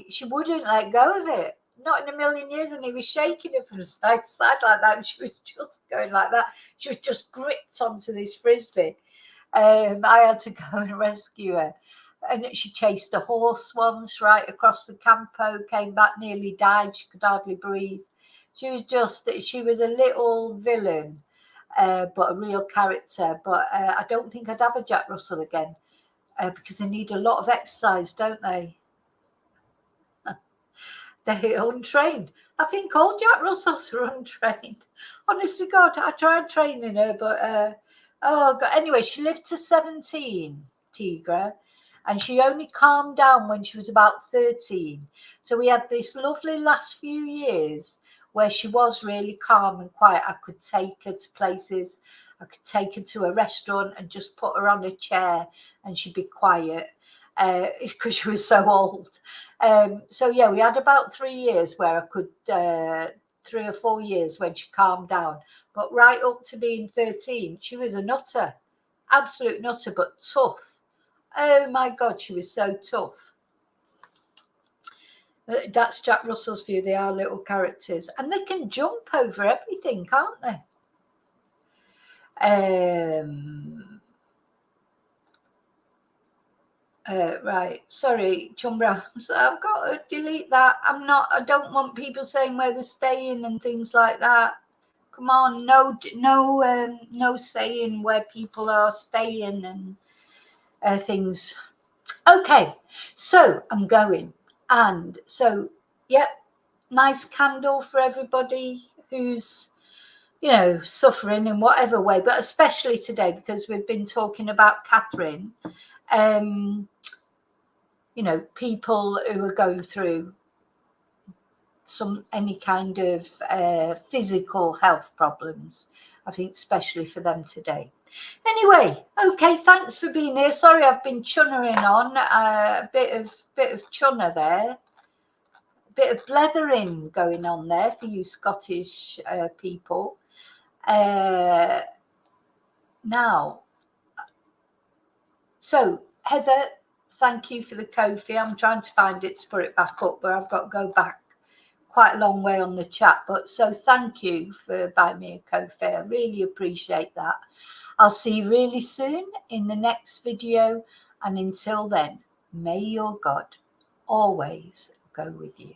she wouldn't let go of it. Not in a million years. And he was shaking her from side to side like that. And she was just going like that. She was just gripped onto this frisbee. I had to go and rescue her. And she chased the horse once right across the campo, came back, nearly died. She could hardly breathe. She was a little villain, but a real character. But I don't think I'd have a Jack Russell again because they need a lot of exercise, don't they? They're untrained. I think all Jack Russells are untrained. Honest to God, I tried training her, but oh God. Anyway, she lived to 17, Tigra, and she only calmed down when she was about 13. So we had this lovely last few years where she was really calm and quiet. I could take her to places. I could take her to a restaurant and just put her on a chair and she'd be quiet. Because she was so old. So yeah, we had about 3 years where I could, 3 or 4 years when she calmed down. But right up to being 13, she was a nutter, absolute nutter, but tough. Oh my God, she was so tough. That's Jack Russell's view. They are little characters, and they can jump over everything, can't they? Right, sorry, Chumbra. So I've got to delete that. I don't want people saying where they're staying and things like that. Come on, no saying where people are staying and things. Okay, so I'm going. And so, yep, nice candle for everybody who's, suffering in whatever way, but especially today because we've been talking about Katherine. People who are going through any kind of physical health problems. I think especially for them today. Anyway, okay, thanks for being here. Sorry, I've been chunnering on a bit of chunner there, a bit of blethering going on there for you Scottish people. Now, so Heather, thank you for the Ko-fi. I'm trying to find it to put it back up, but I've got to go back quite a long way on the chat. But so thank you for buying me a Ko-fi. I really appreciate that. I'll see you really soon in the next video. And until then, may your God always go with you.